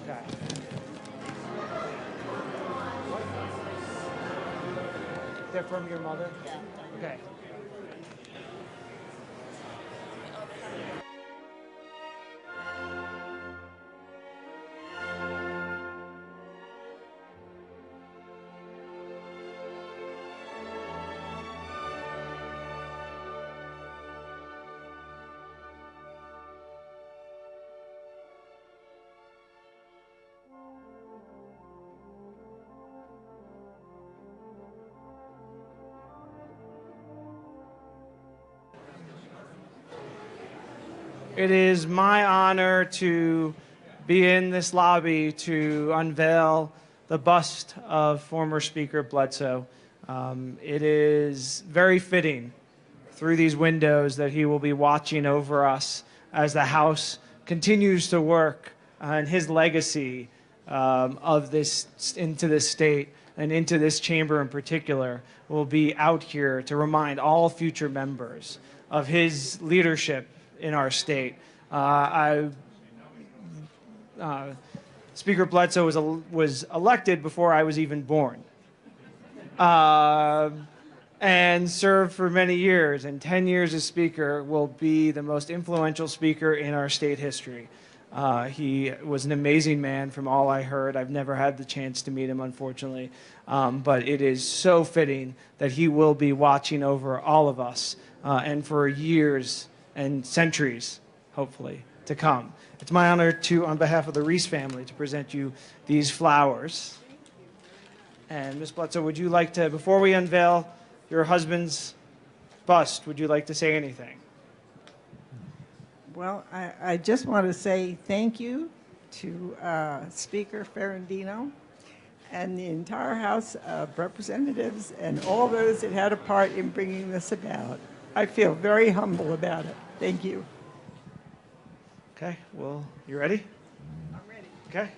Okay. They're from your mother? Yeah. Okay. It is my honor to be in this lobby to unveil the bust of former Speaker Bledsoe. It is very fitting through these windows that he will be watching over us as the House continues to work on his legacy of this into this state and into this chamber in particular will be out here to remind all future members of his leadership in our state. Speaker Bledsoe was elected before I was even born, and served for many years. And 10 years as Speaker will be the most influential Speaker in our state history. He was an amazing man from all I heard. I've never had the chance to meet him, unfortunately. But it is so fitting that he will be watching over all of us and for years and centuries, hopefully, to come. It's my honor to, on behalf of the Reese family, to present you these flowers. And Ms. Bledsoe, would you like to, before we unveil your husband's bust, would you like to say anything? Well, I just want to say thank you to Speaker Ferrandino and the entire House of Representatives and all those that had a part in bringing this about. I feel very humble about it. Thank you. Okay, well, you ready? I'm ready. Okay.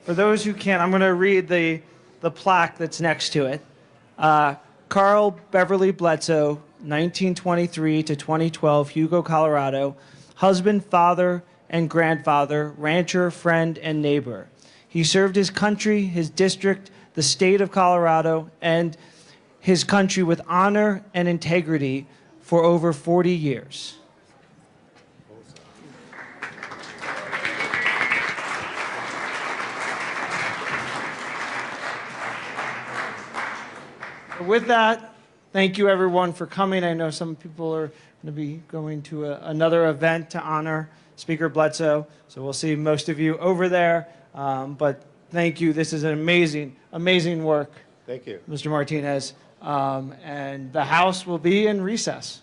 For those who can't, I'm going to read the plaque that's next to it. Carl Beverly Bledsoe, 1923 to 2012, Hugo, Colorado. Husband, father, and grandfather, rancher, friend, and neighbor. He served his country, his district, the state of Colorado, and his country with honor and integrity for over 40 years. With that, thank you everyone for coming. I know some people are going to be going to another event to honor Speaker Bledsoe, so we'll see most of you over there. But thank you. This is an amazing, amazing work. Thank you. Mr. Martinez. And the House will be in recess.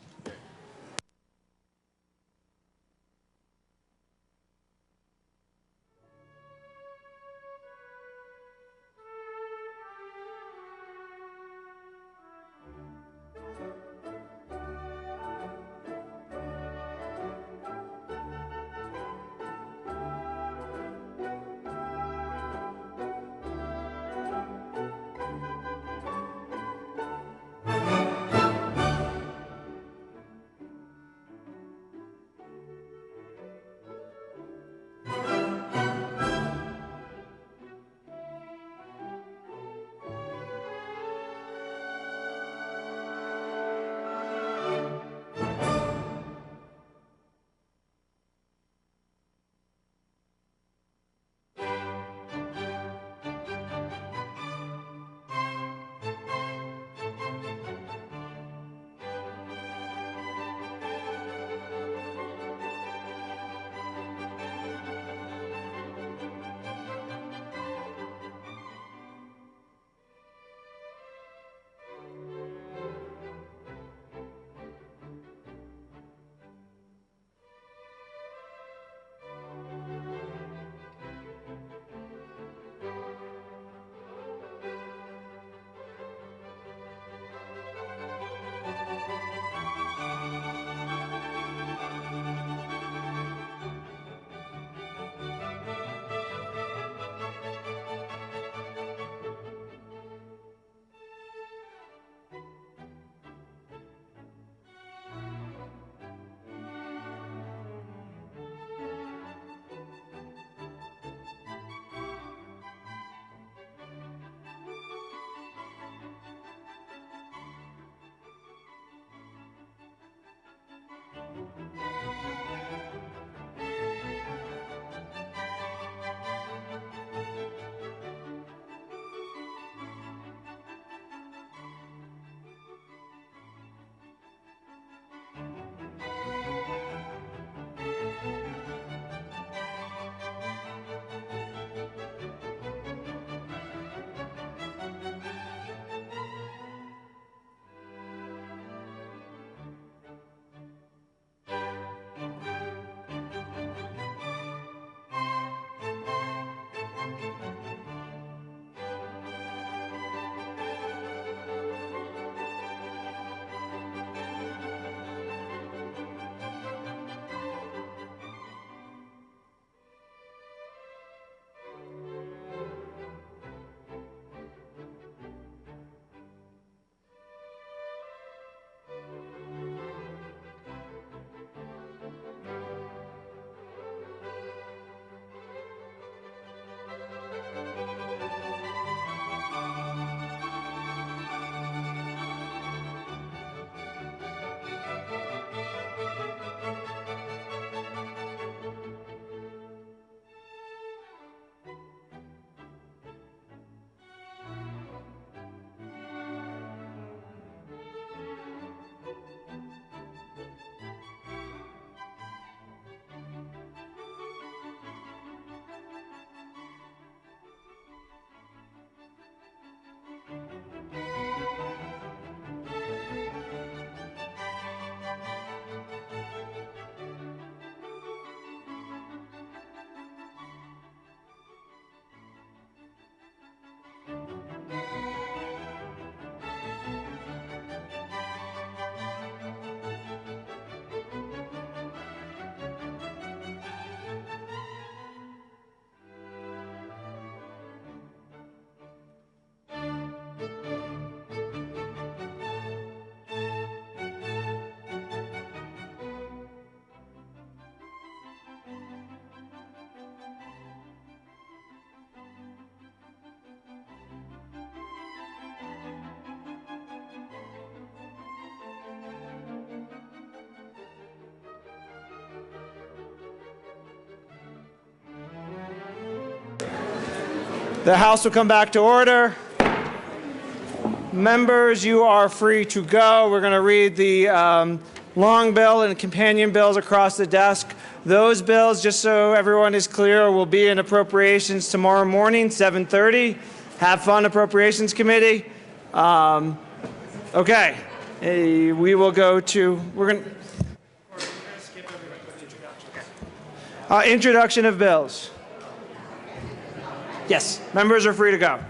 The House will come back to order. Members, you are free to go. We're going to read the long bill and companion bills across the desk. Those bills, just so everyone is clear, will be in Appropriations tomorrow morning, 7:30. Have fun, Appropriations Committee. Okay, we will go to, we're going to skip introduction of bills. Yes, members are free to go.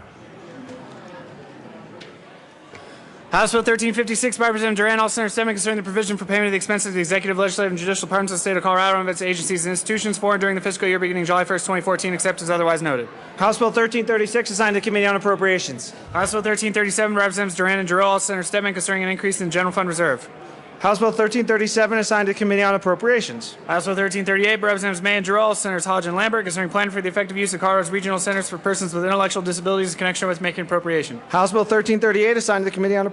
House Bill 1356 by Representative Duran, all Senator Stedman, concerning the provision for payment of the expenses of the executive, legislative, and judicial departments of the state of Colorado and its agencies and institutions for and during the fiscal year beginning July 1st, 2014, except as otherwise noted. House Bill 1336 assigned to the Committee on Appropriations. House Bill 1337 by Representatives Duran and Giroux, all Senator Stedman, concerning an increase in general fund reserve. House Bill 1337 assigned to the Committee on Appropriations. House Bill 1338 by Representatives May and Giroux, Senators Hodge and Lambert, concerning plan for the effective use of Colorado's regional centers for persons with intellectual disabilities in connection with making appropriation. House Bill 1338 assigned to the Committee on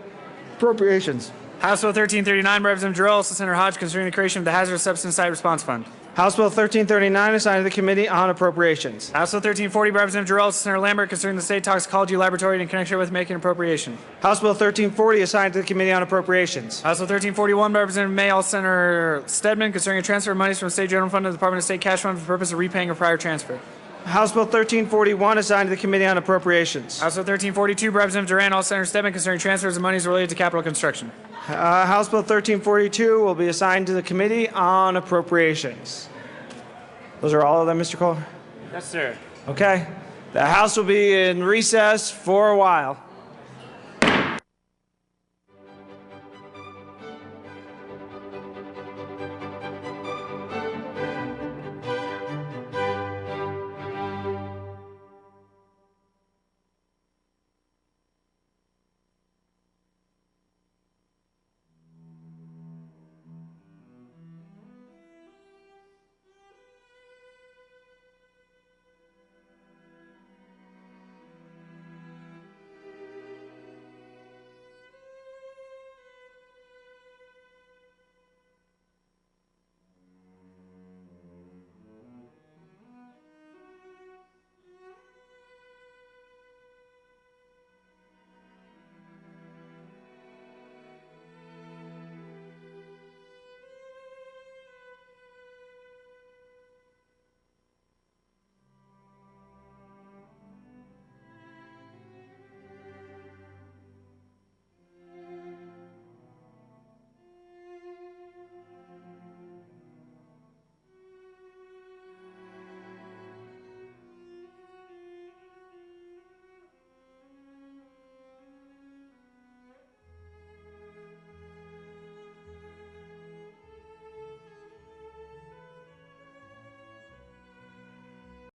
Appropriations. House Bill 1339 by Representative Giroux, Senator Hodge, concerning the creation of the Hazardous Substance Site Response Fund. House Bill 1339 assigned to the Committee on Appropriations. House Bill 1340 by Representative Giroux, Senator Lambert, concerning the State Toxicology Laboratory in connection with making appropriation. House Bill 1340 assigned to the Committee on Appropriations. House Bill 1341 by Representative May, all Senator Stedman, concerning a transfer of monies from the State General Fund to the Department of State Cash Fund for the purpose of repaying a prior transfer. House Bill 1341 assigned to the Committee on Appropriations. House Bill 1342 by Representative Duran, all Senator Stedman, concerning transfers of monies related to capital construction. House Bill 1342 will be assigned to the Committee on Appropriations. Those are all of them, Mr. Kohler? Yes, sir. Okay. The House will be in recess for a while.